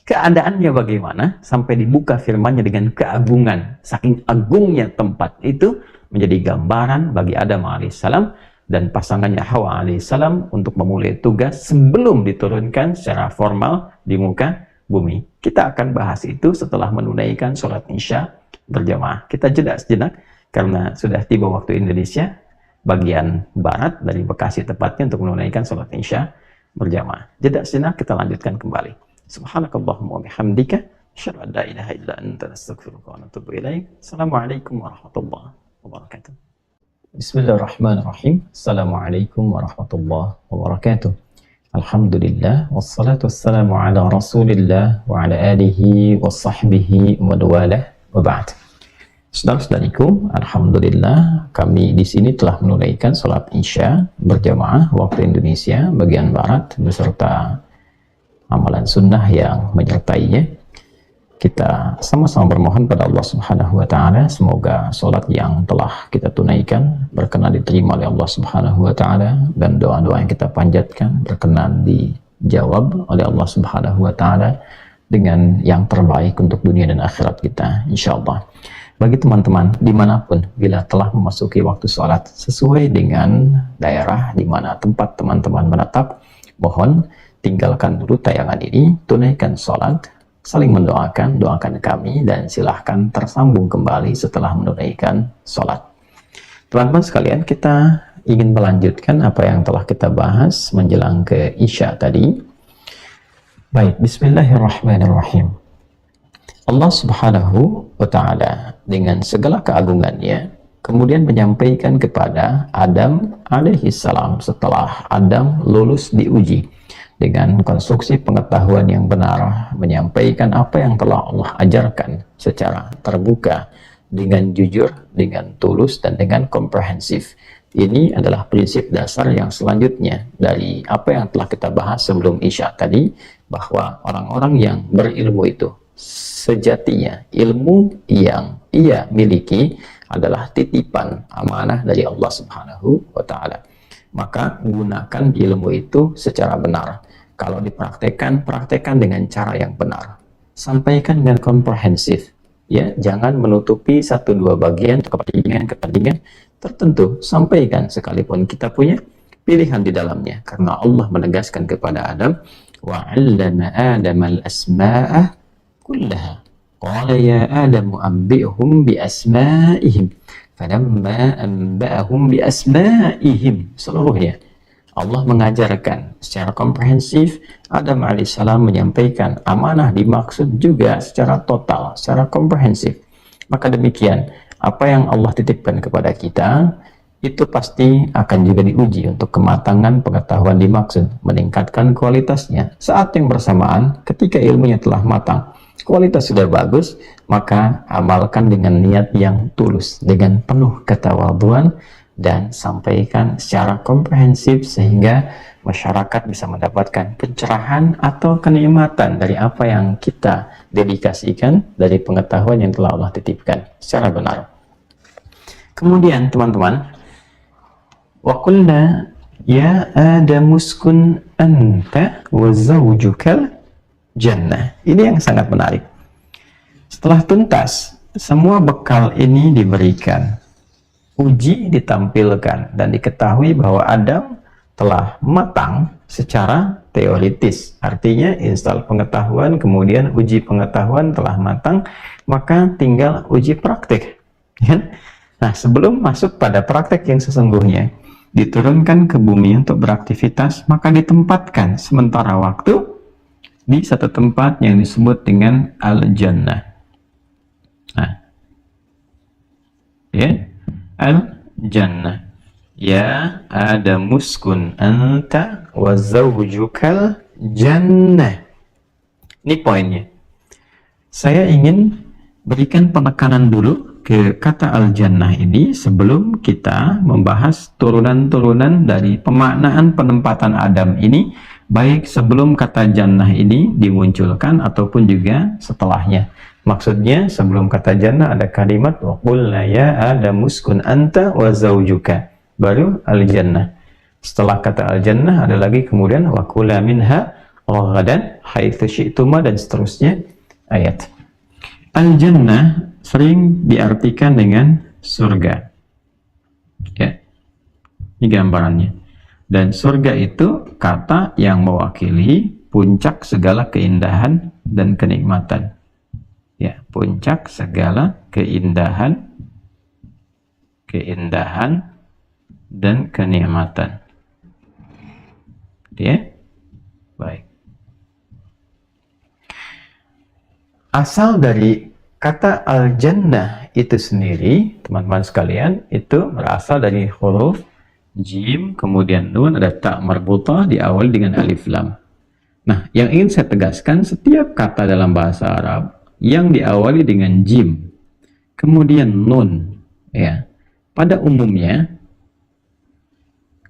Keadaannya bagaimana? Sampai dibuka firman-Nya dengan keagungan. Saking agungnya tempat itu menjadi gambaran bagi Adam alaihissalam dan pasangannya Hawa alaihissalam untuk memulai tugas sebelum diturunkan secara formal di muka bumi. Kita akan bahas itu setelah menunaikan sholat Isya berjamaah. Kita jeda sejenak karena sudah tiba waktu Indonesia bagian barat dari Bekasi tepatnya untuk menunaikan sholat Isya berjamaah. Jeda sejenak, kita lanjutkan kembali. Subhanakallahumma wa bihamdika asyhadu an la ilaha illa anta astaghfiruka wa atubu ilaik. Assalamualaikum warahmatullahi wabarakatuh. Bismillahirrahmanirrahim. Assalamualaikum warahmatullahi wabarakatuh. Alhamdulillah wassalatu wassalamu ala Rasulillah wa ala alihi wa sahbihi wa walah wa ba'd. Saudara-saudariku, alhamdulillah kami di sini telah menunaikan sholat Isya berjamaah waktu Indonesia bagian barat beserta amalan sunnah yang menyertainya. Kita sama-sama bermohon pada Allah Subhanahu wa taala semoga sholat yang telah kita tunaikan berkenan diterima oleh Allah Subhanahu wa taala, dan doa-doa yang kita panjatkan berkenan dijawab oleh Allah Subhanahu wa taala dengan yang terbaik untuk dunia dan akhirat kita insyaallah. Bagi teman-teman dimanapun, bila telah memasuki waktu sholat sesuai dengan daerah di mana tempat teman-teman menetap, mohon tinggalkan dulu tayangan ini, tunaikan sholat, saling mendoakan, doakan kami, dan silahkan tersambung kembali setelah menunaikan sholat. Teman-teman sekalian, kita ingin melanjutkan apa yang telah kita bahas menjelang ke Isya tadi. Baik, bismillahirrahmanirrahim. Allah Subhanahu wa ta'ala dengan segala keagungannya kemudian menyampaikan kepada Adam alaihissalam setelah Adam lulus diuji dengan konstruksi pengetahuan yang benar, menyampaikan apa yang telah Allah ajarkan secara terbuka, dengan jujur, dengan tulus, dan dengan komprehensif. Ini adalah prinsip dasar yang selanjutnya dari apa yang telah kita bahas sebelum Isya tadi, bahwa orang-orang yang berilmu itu sejatinya ilmu yang ia miliki adalah titipan amanah dari Allah Subhanahu wa ta'ala. Maka gunakan ilmu itu secara benar. Kalau dipraktekkan, praktekkan dengan cara yang benar. Sampaikan dengan komprehensif. Ya, jangan menutupi satu dua bagian kepentingan tertentu. Sampaikan sekalipun kita punya pilihan di dalamnya. Karena Allah menegaskan kepada Adam, wa 'allama Adama al-asma'a kullaha qala ya Adamu anbi'hum bi asma'ihim falamma anba'ahum bi asma'ihim. Seluruhnya Allah mengajarkan secara komprehensif. Adam alaihissalam menyampaikan amanah dimaksud juga secara total, secara komprehensif. Maka demikian, apa yang Allah titipkan kepada kita itu pasti akan juga diuji untuk kematangan pengetahuan dimaksud, meningkatkan kualitasnya. Saat yang bersamaan, ketika ilmunya telah matang, kualitas sudah bagus, maka amalkan dengan niat yang tulus, dengan penuh ketawaduan, dan sampaikan secara komprehensif sehingga masyarakat bisa mendapatkan pencerahan atau kenikmatan dari apa yang kita dedikasikan dari pengetahuan yang telah Allah titipkan secara benar. Kemudian teman-teman, wa qulna ya Adamu uskun anta wa zawjukal jannah. Ini yang sangat menarik. Setelah tuntas semua bekal ini diberikan, uji ditampilkan, dan diketahui bahwa Adam telah matang secara teoritis, artinya install pengetahuan, kemudian uji pengetahuan telah matang, maka tinggal uji praktik ya? Nah, sebelum masuk pada praktek yang sesungguhnya, diturunkan ke bumi untuk beraktivitas, maka ditempatkan sementara waktu di satu tempat yang disebut dengan Al-Jannah. Nah, ya, Al-Jannah. Ya Adam uskun anta wa zawjukal jannah. Ini poinnya. Saya ingin berikan penekanan dulu ke kata Al-Jannah ini sebelum kita membahas turunan-turunan dari pemaknaan penempatan Adam ini, baik sebelum kata jannah ini dimunculkan ataupun juga setelahnya. Maksudnya sebelum kata jannah ada kalimat wa qulna ya Adam uskun anta wa zawjuka, baru al-jannah. Setelah kata al-jannah ada lagi kemudian wa kula minha ragadan haitsu syi'tuma, dan seterusnya ayat. Al-jannah sering diartikan dengan surga. Ya. Ini gambarannya. Dan surga itu kata yang mewakili puncak segala keindahan dan kenikmatan. Ya, puncak segala keindahan dan kenikmatan. Ya, baik. Asal dari kata al-jannah itu sendiri, teman-teman sekalian, itu berasal dari huruf jim, kemudian nun, ada ta marbutah diawali dengan alif lam. Nah, yang ingin saya tegaskan, setiap kata dalam bahasa Arab yang diawali dengan jim, kemudian nun. Ya, pada umumnya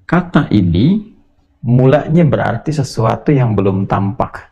kata ini mulanya berarti sesuatu yang belum tampak,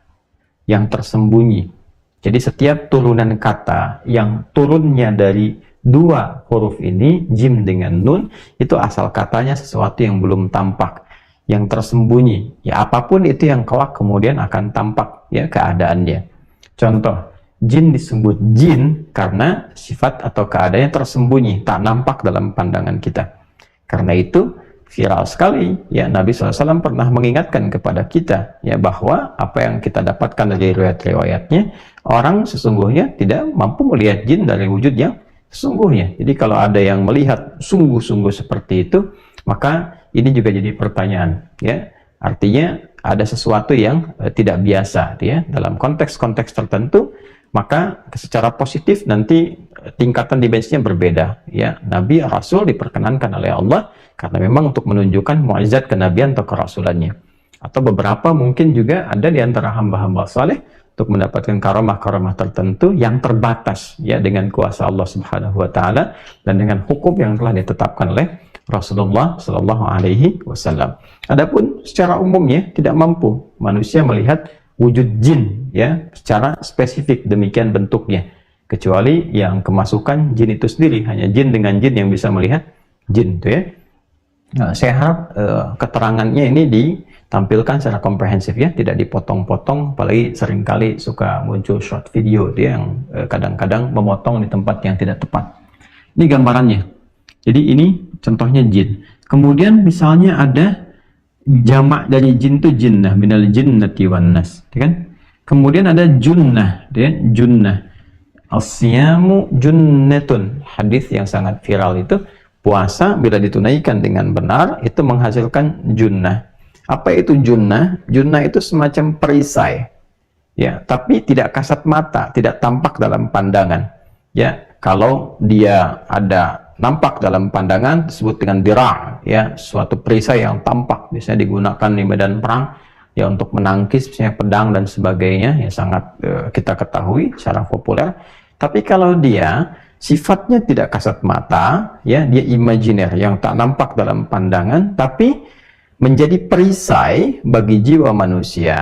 yang tersembunyi. Jadi setiap turunan kata yang turunnya dari dua huruf ini, jim dengan nun, itu asal katanya sesuatu yang belum tampak, yang tersembunyi. Ya, apapun itu yang kelak kemudian akan tampak ya keadaannya. Contoh, jin disebut jin karena sifat atau keadaannya tersembunyi, tak nampak dalam pandangan kita. Karena itu viral sekali ya, Nabi SAW pernah mengingatkan kepada kita ya bahwa apa yang kita dapatkan dari riwayat-riwayatnya, orang sesungguhnya tidak mampu melihat jin dari wujud yang sesungguhnya. Jadi kalau ada yang melihat sungguh-sungguh seperti itu, maka ini juga jadi pertanyaan ya, artinya ada sesuatu yang tidak biasa ya dalam konteks-konteks tertentu, maka secara positif nanti tingkatan dimensinya berbeda ya. Nabi Rasul diperkenankan oleh Allah karena memang untuk menunjukkan mukjizat kenabian atau kerasulannya. Atau beberapa mungkin juga ada di antara hamba-hamba saleh untuk mendapatkan karamah-karamah tertentu yang terbatas ya dengan kuasa Allah Subhanahu wa taala dan dengan hukum yang telah ditetapkan oleh Rasulullah Shallallahu Alaihi Wasallam. Adapun secara umumnya tidak mampu manusia melihat wujud jin ya secara spesifik demikian bentuknya, kecuali yang kemasukan jin itu sendiri, hanya jin dengan jin yang bisa melihat jin itu ya. Nah, saya harap keterangannya ini ditampilkan secara komprehensif ya, tidak dipotong-potong, apalagi seringkali suka muncul short video dia yang kadang-kadang memotong di tempat yang tidak tepat. Ini gambarannya. Jadi ini contohnya jin. Kemudian misalnya ada jamak dari jin itu jinnah, minal jinnati wan nas, kan? Kemudian ada junnah, ya, junnah. As-siyamu junnatun. Hadis yang sangat viral itu, puasa bila ditunaikan dengan benar itu menghasilkan junnah. Apa itu junnah? Junnah itu semacam perisai. Ya, tapi tidak kasat mata, tidak tampak dalam pandangan. Ya, kalau dia ada nampak dalam pandangan disebut dengan dira', ya, suatu perisai yang tampak, biasanya digunakan di medan perang ya untuk menangkis misalnya pedang dan sebagainya, yang sangat kita ketahui secara populer. Tapi kalau dia sifatnya tidak kasat mata, ya, dia imajiner yang tak nampak dalam pandangan, tapi menjadi perisai bagi jiwa manusia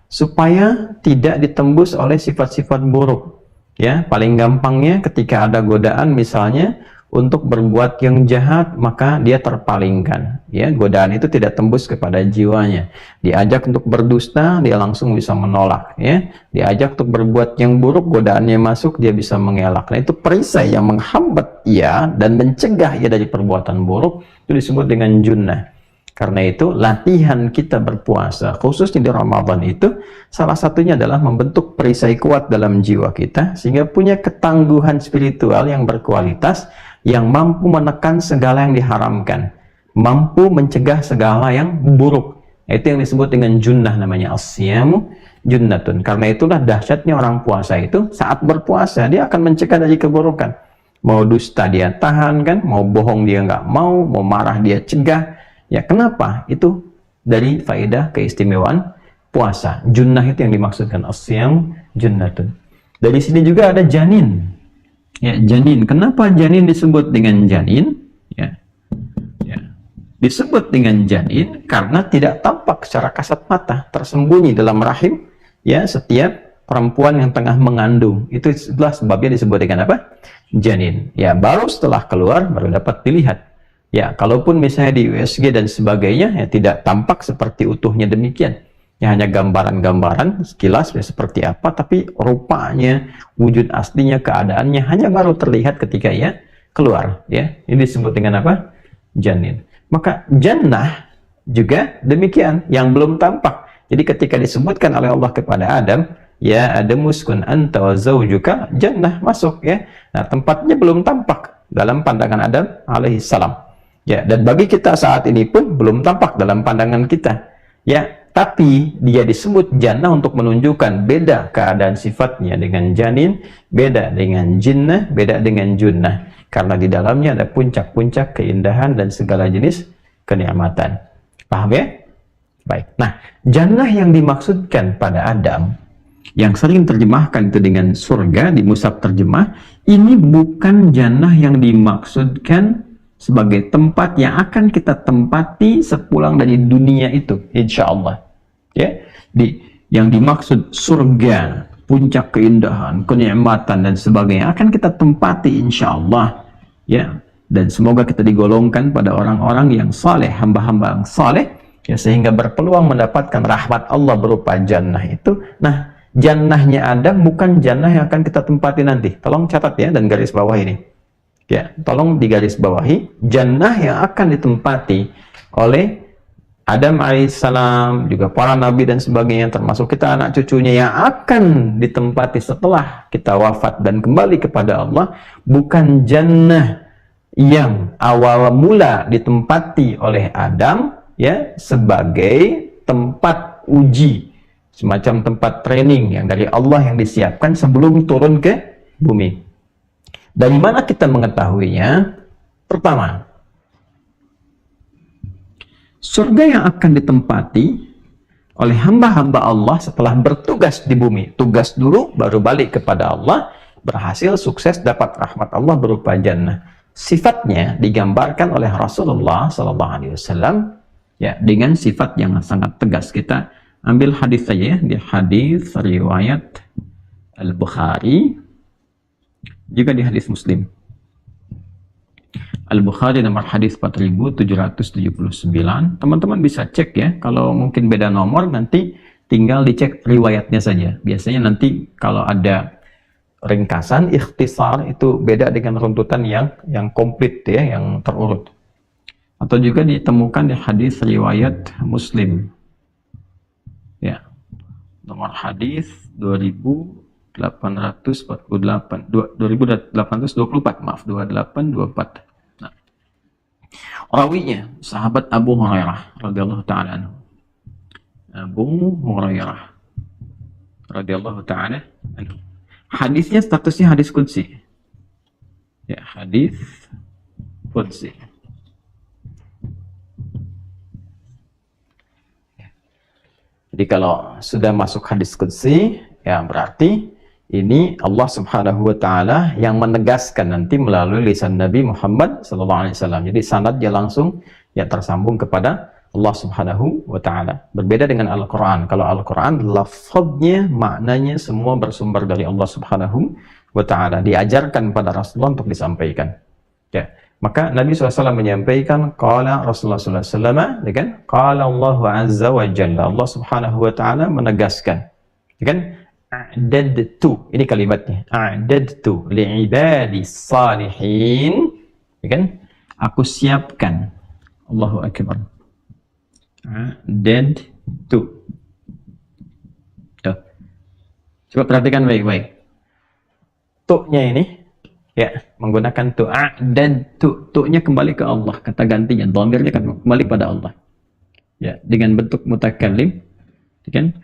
supaya tidak ditembus oleh sifat-sifat buruk. Ya, paling gampangnya ketika ada godaan misalnya untuk berbuat yang jahat, maka dia terpalingkan. Ya, godaan itu tidak tembus kepada jiwanya. Diajak untuk berdusta, dia langsung bisa menolak. Ya, diajak untuk berbuat yang buruk, godaannya masuk, dia bisa mengelak. Nah, itu perisai yang menghambat ia dan mencegah ia dari perbuatan buruk, itu disebut dengan junnah. Karena itu latihan kita berpuasa, khususnya di Ramadan itu, salah satunya adalah membentuk perisai kuat dalam jiwa kita, sehingga punya ketangguhan spiritual yang berkualitas, yang mampu menekan segala yang diharamkan, mampu mencegah segala yang buruk. Itu yang disebut dengan junnah, namanya as-siyamu junnatun. Karena itulah dahsyatnya orang puasa itu, saat berpuasa dia akan mencegah dari keburukan. Mau dusta dia tahan kan, mau bohong dia nggak mau marah dia cegah. Ya, kenapa? Itu dari faedah keistimewaan puasa. Junnah itu yang dimaksudkan, as-siyam junnatun. Dari sini juga ada janin. Ya, janin. Kenapa janin disebut dengan janin? Ya. Ya. Disebut dengan janin karena tidak tampak secara kasat mata, tersembunyi dalam rahim ya setiap perempuan yang tengah mengandung. Itu adalah sebabnya disebut dengan apa? Janin. Ya, baru setelah keluar baru dapat dilihat. Ya, kalaupun misalnya di USG dan sebagainya, ya tidak tampak seperti utuhnya demikian. Ya, hanya gambaran-gambaran sekilas ya, seperti apa, tapi rupanya, wujud aslinya, keadaannya hanya baru terlihat ketika ia keluar. Ya, ini disebut dengan apa? Janin. Maka jannah juga demikian, yang belum tampak. Jadi ketika disebutkan oleh Allah kepada Adam, ya Adam uskun anta wa zawjuka jannah, masuk ya. Nah, tempatnya belum tampak dalam pandangan Adam alaihissalam. Ya, dan bagi kita saat ini pun belum tampak dalam pandangan kita. Ya, tapi dia disebut jannah untuk menunjukkan beda keadaan sifatnya dengan janin, beda dengan jinnah, beda dengan junnah. Karena di dalamnya ada puncak-puncak keindahan dan segala jenis kenikmatan. Paham ya? Baik. Nah, jannah yang dimaksudkan pada Adam, yang sering terjemahkan itu dengan surga di mushaf terjemah, Ini bukan jannah yang dimaksudkan sebagai tempat yang akan kita tempati sepulang dari dunia itu, insya Allah. Ya, yang dimaksud surga, puncak keindahan, kenikmatan dan sebagainya akan kita tempati insya Allah. Ya, dan semoga kita digolongkan pada orang-orang yang saleh, hamba-hamba yang saleh, ya, sehingga berpeluang mendapatkan rahmat Allah berupa jannah itu. Nah, jannahnya Adam bukan jannah yang akan kita tempati nanti. Tolong catat ya dan garis bawah ini. Ya, tolong digaris bawahi, jannah yang akan ditempati oleh Adam alaihissalam, juga para nabi dan sebagainya, termasuk kita anak cucunya yang akan ditempati setelah kita wafat dan kembali kepada Allah, bukan jannah yang awal mula ditempati oleh Adam, ya, sebagai tempat uji, semacam tempat training yang dari Allah yang disiapkan sebelum turun ke bumi. Dari mana kita mengetahuinya? Pertama, surga yang akan ditempati oleh hamba-hamba Allah setelah bertugas di bumi, tugas dulu baru balik kepada Allah, berhasil sukses dapat rahmat Allah berupa jannah. Sifatnya digambarkan oleh Rasulullah SAW, ya, dengan sifat yang sangat tegas. Kita ambil hadis saja ya, di hadis riwayat Al-Bukhari, juga di hadis Muslim. Al-Bukhari nomor hadis 4779. Teman-teman bisa cek ya, kalau mungkin beda nomor nanti tinggal dicek riwayatnya saja. Biasanya nanti kalau ada ringkasan, ikhtisar itu beda dengan runtutan yang komplit ya, yang terurut. Atau juga ditemukan di hadis riwayat Muslim. Ya. Nomor hadis 2824, maaf, 2824. Nah, rawinya sahabat Abu Hurairah radhiyallahu taala anhu. Abu Hurairah radhiyallahu taala anhu. Hadisnya statusnya hadis qudsi. Ya, hadis qudsi. Jadi kalau sudah masuk hadis qudsi, ya berarti ini Allah Subhanahu wa taala yang menegaskan nanti melalui lisan Nabi Muhammad SAW. Jadi sanadnya langsung ya tersambung kepada Allah Subhanahu wa taala. Berbeda dengan Al-Qur'an. Kalau Al-Qur'an lafadznya, maknanya semua bersumber dari Allah Subhanahu wa taala, diajarkan pada Rasulullah untuk disampaikan. Ya. Maka Nabi SAW menyampaikan qala Rasulullah SAW, ya kan? Qala Allah Azza wa Jalla. Allah Subhanahu wa taala menegaskan. Ya kan? A'dadtu, ini kalimatnya, a'dadtu li'ibadi salihin, ya kan? Aku siapkan, Allahu Akbar, a'dadtu. Coba perhatikan baik-baik, tu-nya ini ya menggunakan tu, a'dadtu, tu-nya kembali ke Allah, kata gantinya, dhamirnya kan kembali pada Allah ya, dengan bentuk mutakallim, ya kan?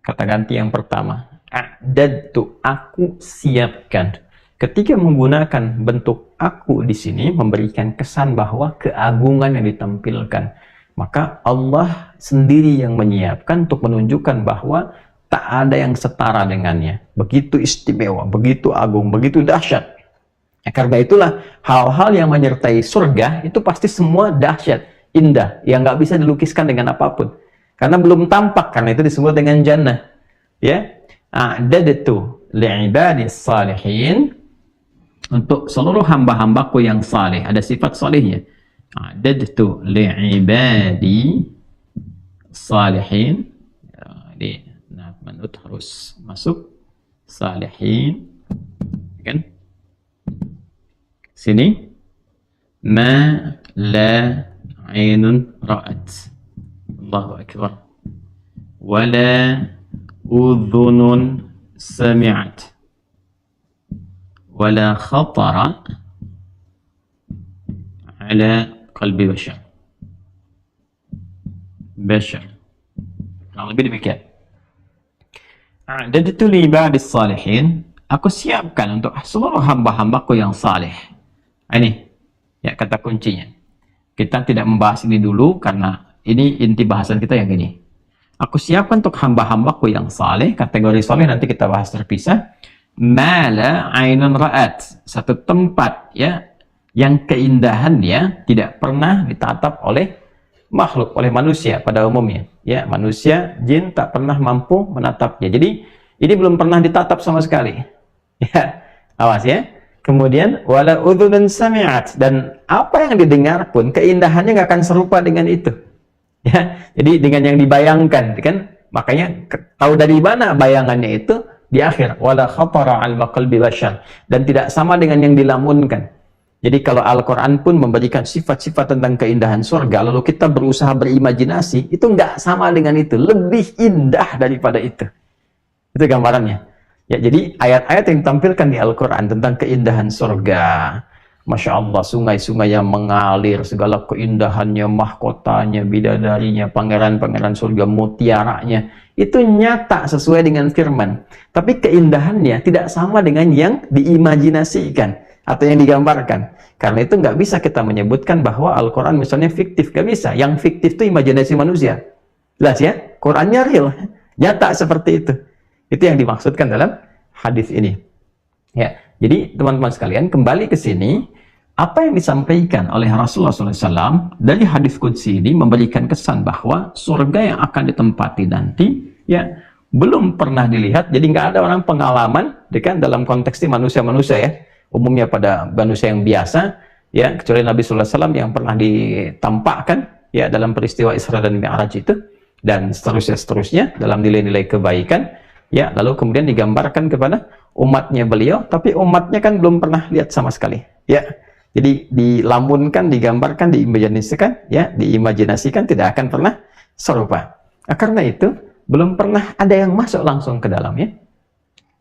Kata ganti yang pertama, a'dadtu, aku siapkan. Ketika menggunakan bentuk aku di sini memberikan kesan bahwa keagungan yang ditampilkan. Maka Allah sendiri yang menyiapkan untuk menunjukkan bahwa tak ada yang setara dengannya. Begitu istimewa, begitu agung, begitu dahsyat. Ya, karena itulah hal-hal yang menyertai surga itu pasti semua dahsyat, indah, yang nggak bisa dilukiskan dengan apapun. Karena belum tampak, karena itu disebut dengan jannah. Ya, a'dadtu li'ibadi salihin, untuk seluruh hamba-hambaku yang saleh, ada sifat salehnya. A'dadtu li'ibadi salihin, jadi manut harus masuk salihin, kan? Sini, ma la ainun ra'at, Allahu Akbar, wala udhunun sami'at, wala khatara ala qalbi bashar. Kurang lebih demikian. A'dadtu li ibadis salihin, aku siapkan untuk seluruh hamba-hambaku yang saleh. Ini ya kata kuncinya. Kita tidak membahas ini dulu karena ini inti bahasan kita yang ini. Aku siapkan untuk hamba-hambaku yang saleh, kategori saleh nanti kita bahas terpisah. ma la ainun ra'at, satu tempat ya yang keindahannya tidak pernah ditatap oleh makhluk, oleh manusia pada umumnya ya. Manusia, jin tak pernah mampu menatapnya. Jadi ini belum pernah ditatap sama sekali ya. Awas ya. Kemudian wala udhunun sami'at, dan apa yang didengar pun keindahannya nggak akan serupa dengan itu ya. Jadi dengan yang dibayangkan kan, makanya tahu dari mana bayangannya itu di akhir, wala khatara al qalbi bashar, dan tidak sama dengan yang dilamunkan. Jadi kalau Al-Quran pun memberikan sifat-sifat tentang keindahan surga, lalu kita berusaha berimajinasi, itu nggak sama dengan itu, lebih indah daripada itu. Itu gambarannya. Ya, jadi ayat-ayat yang ditampilkan di Al-Quran tentang keindahan surga, Masya Allah, sungai-sungai yang mengalir, segala keindahannya, mahkotanya, bidadarinya, pangeran-pangeran surga, mutiaranya, itu nyata sesuai dengan firman. Tapi keindahannya tidak sama dengan yang diimajinasikan atau yang digambarkan. Karena itu nggak bisa kita menyebutkan bahwa Al-Quran misalnya fiktif, nggak bisa. Yang fiktif itu imajinasi manusia. Jelas ya, Qurannya real, nyata seperti itu. Itu yang dimaksudkan dalam hadis ini. Ya, jadi teman-teman sekalian, kembali ke sini, apa yang disampaikan oleh Rasulullah SAW dari hadis qudsi ini memberikan kesan bahwa surga yang akan ditempati nanti, ya, belum pernah dilihat. Jadi nggak ada orang pengalaman, kan, dalam konteks manusia-manusia ya, umumnya pada manusia yang biasa, ya, kecuali Nabi SAW yang pernah ditampakkan, ya, dalam peristiwa Isra dan Mi'raj itu, dan seterusnya dalam nilai-nilai kebaikan. Ya, lalu kemudian digambarkan kepada umatnya beliau, tapi umatnya kan belum pernah lihat sama sekali. Ya, jadi dilamunkan, digambarkan, diimajinasikan, ya, diimajinasikan tidak akan pernah serupa. Nah, karena itu belum pernah ada yang masuk langsung ke dalamnya.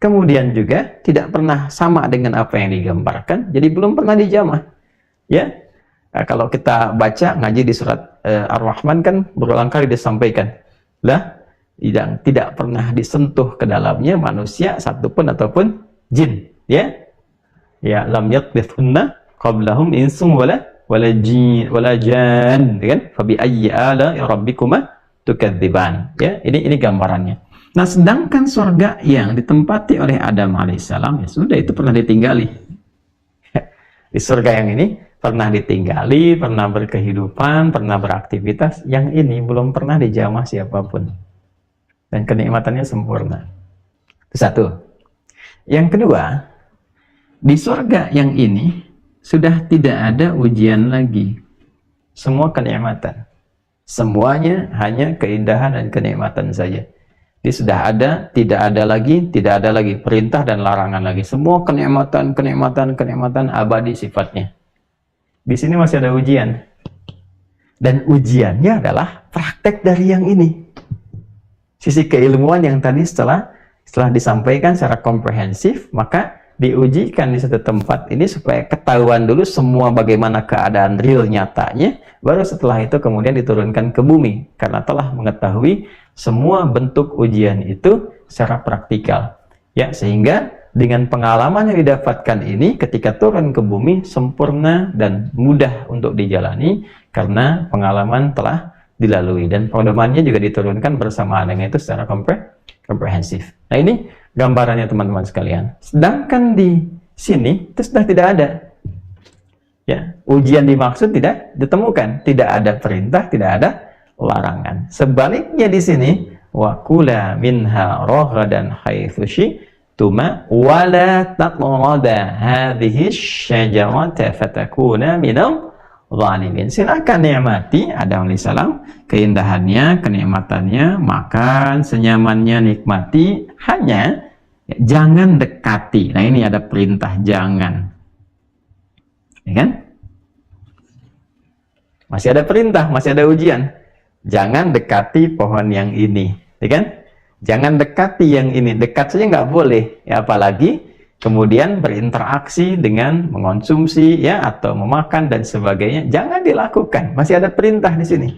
Kemudian juga tidak pernah sama dengan apa yang digambarkan, jadi belum pernah dijamah. Ya, nah, kalau kita baca ngaji di surat Ar-Rahman kan berulang kali disampaikan, lah, yang tidak pernah disentuh ke dalamnya manusia satupun ataupun jin, ya, ya, lam yatmithunna qablahum insum wala jin wala jan, kan, fa bi ayyi ala rabbikuma tukadziban, ya. Ini gambarannya. Nah, sedangkan surga yang ditempati oleh Adam alaihissalam, ya sudah, itu pernah ditinggali. Di surga yang ini pernah ditinggali, pernah berkehidupan, pernah beraktivitas. Yang ini belum pernah dijamah siapapun, dan kenikmatannya sempurna. Itu satu. Yang kedua, di surga yang ini sudah tidak ada ujian lagi. Semua kenikmatan. Semuanya hanya keindahan dan kenikmatan saja. Jadi sudah ada, tidak ada lagi perintah dan larangan lagi. Semua kenikmatan abadi sifatnya. Di sini masih ada ujian. Dan ujiannya adalah praktek dari yang ini. Sisi keilmuan yang tadi setelah disampaikan secara komprehensif, maka diujikan di satu tempat ini supaya ketahuan dulu semua bagaimana keadaan real nyatanya, baru setelah itu kemudian diturunkan ke bumi, karena telah mengetahui semua bentuk ujian itu secara praktikal, ya, sehingga dengan pengalaman yang didapatkan ini ketika turun ke bumi sempurna dan mudah untuk dijalani karena pengalaman telah dilalui, dan pedomannya juga diturunkan bersamaan dengan itu secara komprehensif. Nah, ini gambarannya teman-teman sekalian. Sedangkan di sini itu sudah tidak ada. Ya, ujian dimaksud tidak ditemukan, tidak ada perintah, tidak ada larangan. Sebaliknya di sini, wa kula minha raghadan haitsu syi'tuma wa la taqrada hadhihi syajarata fatakuna minal zalimin. Silakan nikmati Adam alaihissalam, keindahannya, kenikmatannya, makan senyamannya, nikmati, hanya jangan dekati. Nah, ini ada perintah jangan, ya kan? Masih ada perintah, masih ada ujian. Jangan dekati pohon yang ini, ya kan? Jangan dekati yang ini, dekat saja nggak boleh, ya, apalagi kemudian berinteraksi dengan mengonsumsi, ya, atau memakan dan sebagainya, jangan dilakukan. Masih ada perintah di sini,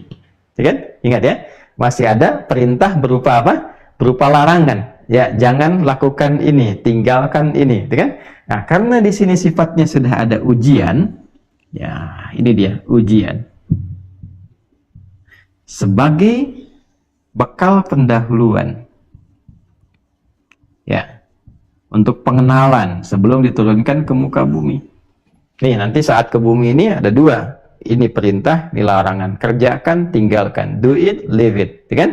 ya kan? Ingat ya, masih ada perintah berupa apa? Berupa larangan. Ya, jangan lakukan ini, tinggalkan ini, ya kan? Nah, karena di sini sifatnya sudah ada ujian, ya, ini dia ujian sebagai bekal pendahuluan. Ya. untuk pengenalan sebelum diturunkan ke muka bumi. Nih, nanti saat ke bumi ini ada dua. Ini perintah, ini larangan. Kerjakan, tinggalkan. Do it, leave it. Ya kan?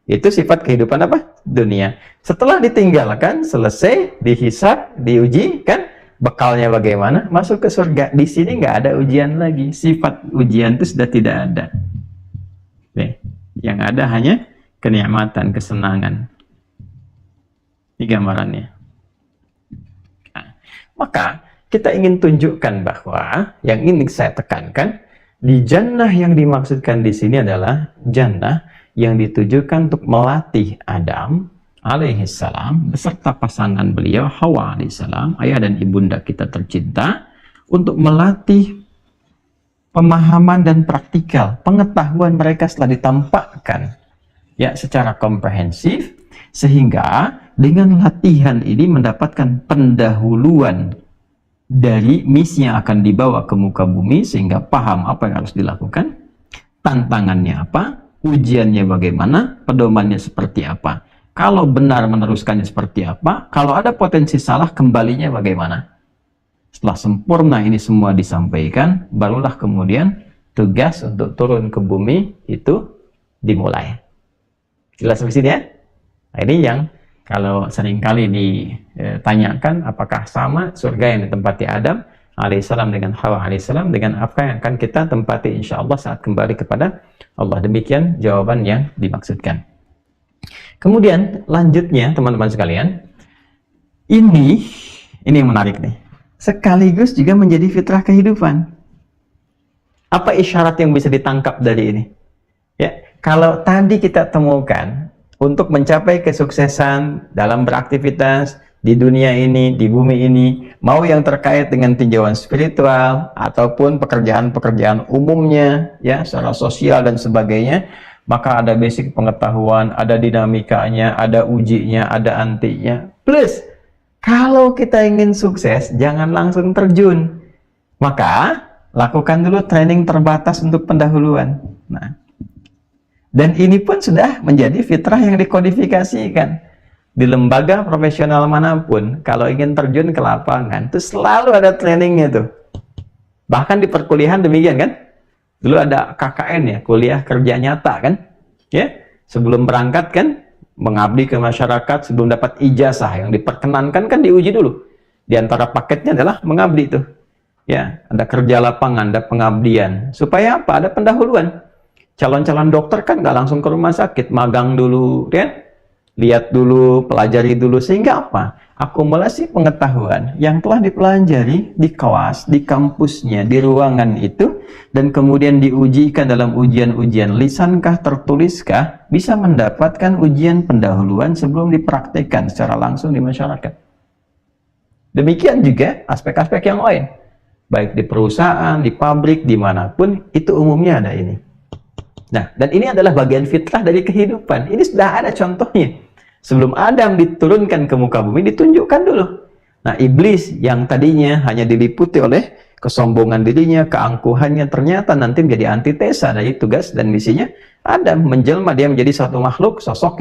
Itu sifat kehidupan apa? Dunia. Setelah ditinggalkan, selesai, dihisab, diuji, kan? Bekalnya bagaimana? Masuk ke surga. Di sini nggak ada ujian lagi. Sifat ujian itu sudah tidak ada. Nih, yang ada hanya kenikmatan, kesenangan. Ini gambarannya. Nah, maka kita ingin tunjukkan bahwa yang ingin saya tekankan, di jannah yang dimaksudkan di sini adalah jannah yang ditujukan untuk melatih Adam alaihissalam beserta pasangan beliau Hawa alaihissalam, ayah dan ibunda kita tercinta, untuk melatih pemahaman dan praktikal pengetahuan mereka setelah ditampakkan ya secara komprehensif, sehingga dengan latihan ini mendapatkan pendahuluan dari misi yang akan dibawa ke muka bumi, sehingga paham apa yang harus dilakukan, tantangannya apa, ujiannya bagaimana, pedomannya seperti apa, kalau benar meneruskannya seperti apa, kalau ada potensi salah kembalinya bagaimana. Setelah sempurna ini semua disampaikan, barulah kemudian tugas untuk turun ke bumi itu dimulai. Jelas sampai sini ya? Nah, ini yang kalau seringkali ditanyakan apakah sama surga yang ditempati Adam alaihissalam dengan Hawa alaihissalam dengan apa yang akan kita tempati insya Allah saat kembali kepada Allah. Demikian jawaban yang dimaksudkan. Kemudian lanjutnya teman-teman sekalian, ini yang menarik nih, sekaligus juga menjadi fitrah kehidupan. Apa isyarat yang bisa ditangkap dari ini? Ya, kalau tadi kita temukan untuk mencapai kesuksesan dalam beraktivitas di dunia ini, di bumi ini, mau yang terkait dengan tinjauan spiritual ataupun pekerjaan-pekerjaan umumnya, ya, secara sosial dan sebagainya, maka ada basic pengetahuan, ada dinamikanya, ada ujinya, ada antinya. Plus, kalau kita ingin sukses, jangan langsung terjun. Maka, lakukan dulu training terbatas untuk pendahuluan. Nah, dan ini pun sudah menjadi fitrah yang dikodifikasikan. Di lembaga profesional manapun, kalau ingin terjun ke lapangan, itu selalu ada trainingnya tuh. Bahkan di perkuliahan demikian kan? Dulu ada KKN ya, kuliah kerja nyata kan? Ya, sebelum berangkat kan, mengabdi ke masyarakat, sebelum dapat ijazah yang diperkenankan kan diuji dulu. Di antara paketnya adalah mengabdi tuh. Ya, ada kerja lapangan, ada pengabdian. Supaya apa? Ada pendahuluan. Calon-calon dokter kan nggak langsung ke rumah sakit, magang dulu, kan? Lihat dulu, pelajari dulu, sehingga apa? Akumulasi pengetahuan yang telah dipelajari di kelas, di kampusnya, di ruangan itu, dan kemudian diujikan dalam ujian-ujian lisankah, tertuliskah, bisa mendapatkan ujian pendahuluan sebelum dipraktekkan secara langsung di masyarakat. Demikian juga aspek-aspek yang lain, baik di perusahaan, di pabrik, dimanapun, itu umumnya ada ini. Nah, dan ini adalah bagian fitrah dari kehidupan. Ini sudah ada contohnya. Sebelum Adam diturunkan ke muka bumi, ditunjukkan dulu. Nah, iblis yang tadinya hanya diliputi oleh kesombongan dirinya, keangkuhannya, ternyata nanti menjadi antitesa dari tugas dan misinya Adam. Menjelma, dia menjadi satu makhluk, sosok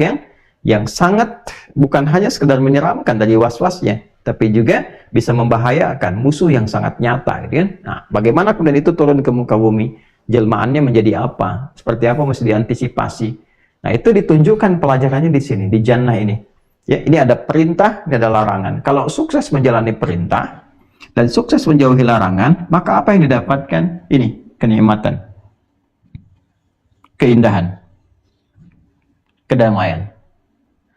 yang sangat bukan hanya sekedar menyeramkan dari was-wasnya, tapi juga bisa membahayakan, musuh yang sangat nyata. Gitu kan? Nah, bagaimana kemudian itu turun ke muka bumi? Jelmaannya menjadi apa? Seperti apa mesti diantisipasi? Nah, itu ditunjukkan pelajarannya di sini, di jannah ini. Ya, ini ada perintah, ini ada larangan. Kalau sukses menjalani perintah dan sukses menjauhi larangan, maka apa yang didapatkan? Ini, kenikmatan, keindahan, kedamaian.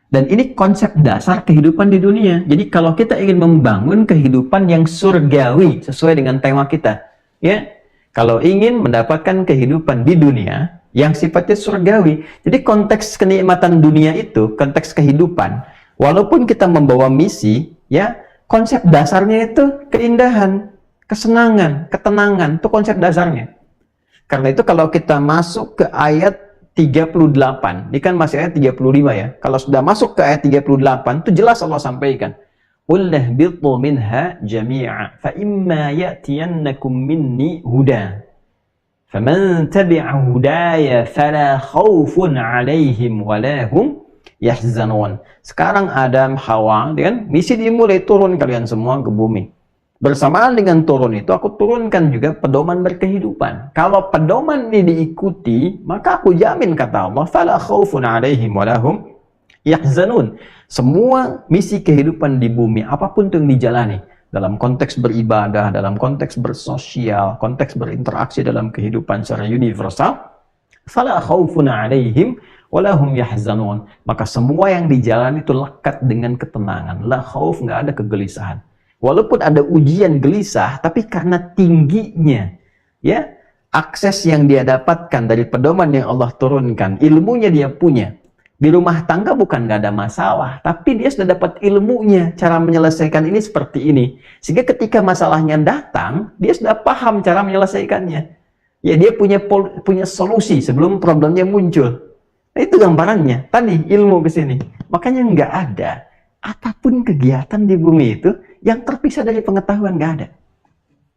Dan ini konsep dasar kehidupan di dunia. Jadi kalau kita ingin membangun kehidupan yang surgawi sesuai dengan tema kita, ya, kalau ingin mendapatkan kehidupan di dunia yang sifatnya surgawi, jadi konteks kenikmatan dunia itu, konteks kehidupan, walaupun kita membawa misi, ya, konsep dasarnya itu keindahan, kesenangan, ketenangan, itu konsep dasarnya. Karena itu kalau kita masuk ke ayat 38, ini kan masih ayat 35 ya, kalau sudah masuk ke ayat 38, itu jelas Allah sampaikan, قُلْ اهْبِطُوا مِنْهَا جَمِيعًا فَإِمَّا يَأْتِيَنَّكُمْ مِنِّي هُدًى فَمَنْ تَبِعَ هُدَايَ فَلَا خَوْفٌ عَلَيْهِمْ وَلَا هُمْ yahzanun. Sekarang Adam, Hawa, kan misi dimulai, turun kalian semua ke bumi. Bersamaan dengan turun itu, aku turunkan juga pedoman berkehidupan. Kalau pedoman ini diikuti, maka aku jamin, kata Allah, fala khaufun alaihim walahum yahzanun. Semua misi kehidupan di bumi, apapun itu yang dijalani, dalam konteks beribadah, dalam konteks bersosial, konteks berinteraksi dalam kehidupan secara universal, fala khaufun alaihim walahum yahzanun. Maka semua yang dijalani itu lekat dengan ketenangan. La khauf, nggak ada kegelisahan. Walaupun ada ujian gelisah, tapi karena tingginya ya akses yang dia dapatkan dari pedoman yang Allah turunkan, ilmunya dia punya. Di rumah tangga bukan nggak ada masalah, tapi dia sudah dapat ilmunya, cara menyelesaikan ini seperti ini. Sehingga ketika masalahnya datang, dia sudah paham cara menyelesaikannya. Ya, dia punya solusi sebelum problemnya muncul. Nah, itu gambarannya. Tadi ilmu ke sini. Makanya nggak ada apapun kegiatan di bumi itu yang terpisah dari pengetahuan, nggak ada.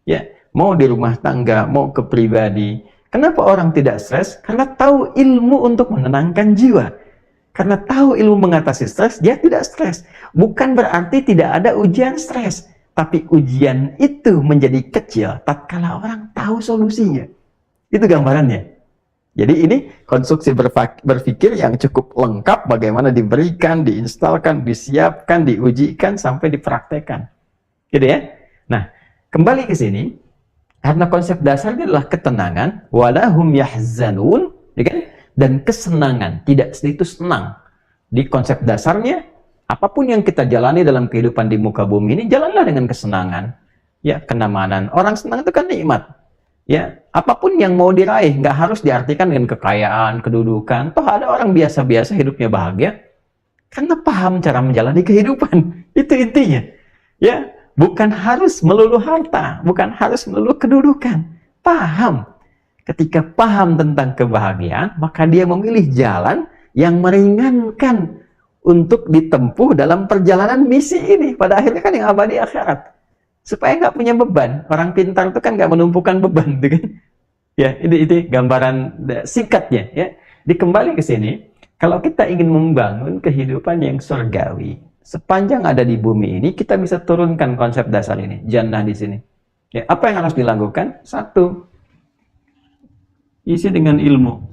Ya, mau di rumah tangga, mau ke pribadi. Kenapa orang tidak stres? Karena tahu ilmu untuk menenangkan jiwa. Karena tahu ilmu mengatasi stres, dia tidak stres. Bukan berarti tidak ada ujian stres, tapi ujian itu menjadi kecil tatkala orang tahu solusinya. Itu gambarannya. Jadi ini konstruksi berpikir yang cukup lengkap, bagaimana diberikan, diinstalkan, disiapkan, diujikan, sampai dipraktekkan. Gitu ya. Nah, kembali ke sini, karena konsep dasarnya adalah ketenangan, walahum yahzanun, ya kan? Dan kesenangan, tidak sedikit senang. Di konsep dasarnya, apapun yang kita jalani dalam kehidupan di muka bumi ini, jalanlah dengan kesenangan. Ya, kenyamanan. Orang senang itu kan nikmat. Ya, apapun yang mau diraih, nggak harus diartikan dengan kekayaan, kedudukan. Toh ada orang biasa-biasa hidupnya bahagia, karena paham cara menjalani kehidupan. Itu intinya. Ya, bukan harus melulu harta, bukan harus melulu kedudukan. Paham. Ketika paham tentang kebahagiaan, maka dia memilih jalan yang meringankan untuk ditempuh dalam perjalanan misi ini. Pada akhirnya kan yang abadi akhirat. Supaya nggak punya beban. Orang pintar itu kan nggak menumpukan beban. Gitu kan? Ya, ini gambaran singkatnya. Ya. Dikembali ke sini, kalau kita ingin membangun kehidupan yang surgawi, sepanjang ada di bumi ini, kita bisa turunkan konsep dasar ini. Jannah di sini. Ya, apa yang harus dilakukan? Satu, isi dengan ilmu.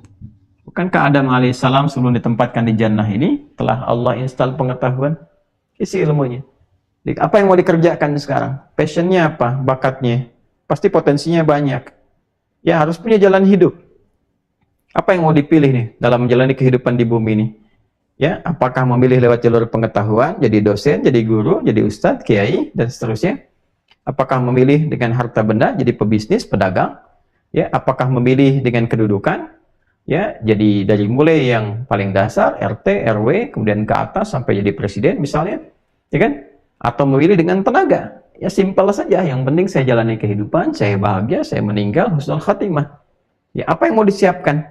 Bukankah Adam alaihissalam sebelum ditempatkan di jannah ini telah Allah install pengetahuan? Isi ilmunya. Apa yang mau dikerjakan sekarang? Passionnya apa? Bakatnya? Pasti potensinya banyak. Ya, harus punya jalan hidup. Apa yang mau dipilih nih dalam menjalani kehidupan di bumi ini? Ya, apakah memilih lewat jalur pengetahuan, jadi dosen, jadi guru, jadi ustadz, kiai, dan seterusnya? Apakah memilih dengan harta benda, jadi pebisnis, pedagang? Ya, apakah memilih dengan kedudukan? Ya, jadi dari mulai yang paling dasar, RT, RW, kemudian ke atas sampai jadi presiden misalnya, ya kan? Atau memilih dengan tenaga? Ya, simpel saja. Yang penting saya jalani kehidupan, saya bahagia, saya meninggal, husnul khatimah. Ya, apa yang mau disiapkan?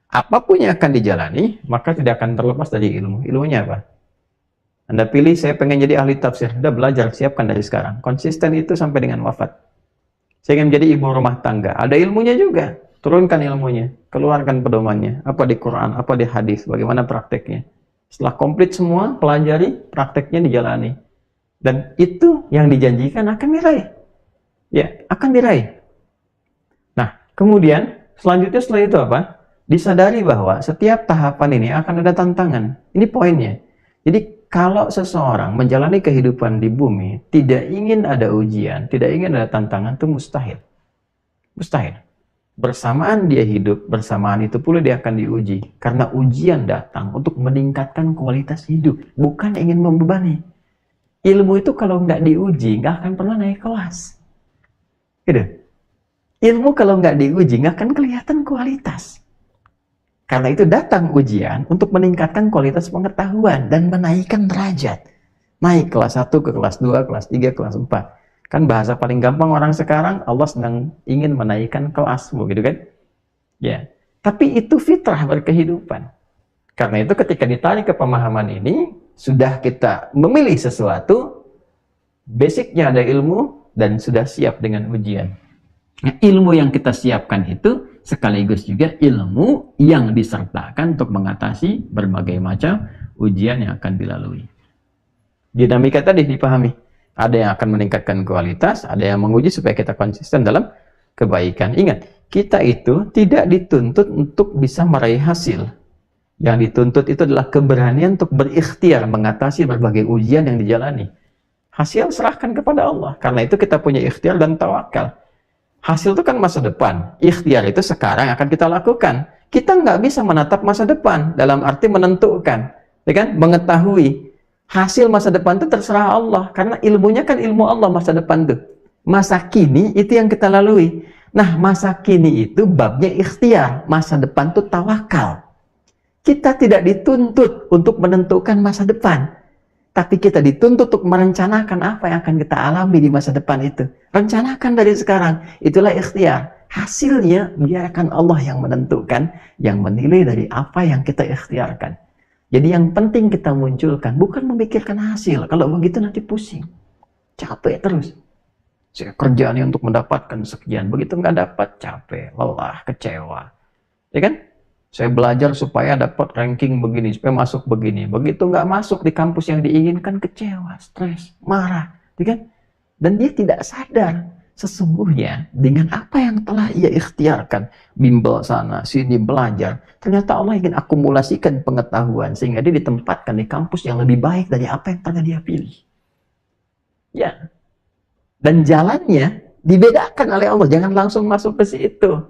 Apapun yang akan dijalani, maka tidak akan terlepas dari ilmu. Ilmunya apa? Anda pilih, saya pengen jadi ahli tafsir. Udah belajar, siapkan dari sekarang. Konsisten itu sampai dengan wafat. Saya ingin menjadi ibu rumah tangga. Ada ilmunya juga. Turunkan ilmunya. Keluarkan pedomannya. Apa di Quran, apa di hadis. Bagaimana prakteknya. Setelah komplit semua, pelajari, prakteknya dijalani. Dan itu yang dijanjikan akan diraih. Ya, akan diraih. Nah, kemudian, selanjutnya setelah itu apa? Disadari bahwa setiap tahapan ini akan ada tantangan. Ini poinnya. Jadi, kalau seseorang menjalani kehidupan di bumi, tidak ingin ada ujian, tidak ingin ada tantangan, itu mustahil. Mustahil. Bersamaan dia hidup, bersamaan itu pula dia akan diuji. Karena ujian datang untuk meningkatkan kualitas hidup, bukan ingin membebani. Ilmu itu kalau nggak diuji, nggak akan pernah naik kelas. Gitu. Ilmu kalau nggak diuji, nggak akan kelihatan kualitas. Karena itu datang ujian untuk meningkatkan kualitas pengetahuan dan menaikkan derajat. Naik kelas 1 ke kelas 2, kelas 3, kelas 4. Kan bahasa paling gampang orang sekarang, Allah sedang ingin menaikkan kelas, begitu kan? Ya. Tapi itu fitrah berkehidupan. Karena itu ketika ditarik ke pemahaman ini, sudah kita memilih sesuatu, basicnya ada ilmu, dan sudah siap dengan ujian. Nah, ilmu yang kita siapkan itu sekaligus juga ilmu yang disertakan untuk mengatasi berbagai macam ujian yang akan dilalui. Dinamika tadi dipahami. Ada yang akan meningkatkan kualitas, ada yang menguji supaya kita konsisten dalam kebaikan. Ingat, kita itu tidak dituntut untuk bisa meraih hasil. Yang dituntut itu adalah keberanian untuk berikhtiar mengatasi berbagai ujian yang dijalani. Hasil serahkan kepada Allah. Karena itu kita punya ikhtiar dan tawakal. Hasil itu kan masa depan. Ikhtiar itu sekarang akan kita lakukan. Kita nggak bisa menatap masa depan dalam arti menentukan, ya kan? Mengetahui hasil masa depan itu terserah Allah. Karena ilmunya kan ilmu Allah masa depan itu. Masa kini itu yang kita lalui. Nah, masa kini itu babnya ikhtiar. Masa depan itu tawakal. Kita tidak dituntut untuk menentukan masa depan. Tapi kita dituntut untuk merencanakan apa yang akan kita alami di masa depan itu. Rencanakan dari sekarang. Itulah ikhtiar. Hasilnya biarkan Allah yang menentukan, yang menilai dari apa yang kita ikhtiarkan. Jadi yang penting kita munculkan, bukan memikirkan hasil. Kalau begitu nanti pusing. Capek terus. Saya kerjaannya untuk mendapatkan sekian. Begitu nggak dapat, capek, lelah, kecewa. Ya kan? Saya belajar supaya dapat ranking begini, supaya masuk begini. Begitu nggak masuk di kampus yang diinginkan, kecewa, stres, marah. Ya kan? Dan dia tidak sadar sesungguhnya dengan apa yang telah ia ikhtiarkan, bimbel sana, sini belajar. Ternyata Allah ingin akumulasikan pengetahuan sehingga dia ditempatkan di kampus yang lebih baik dari apa yang pernah dia pilih. Ya. Dan jalannya dibedakan oleh Allah. Jangan langsung masuk ke situ.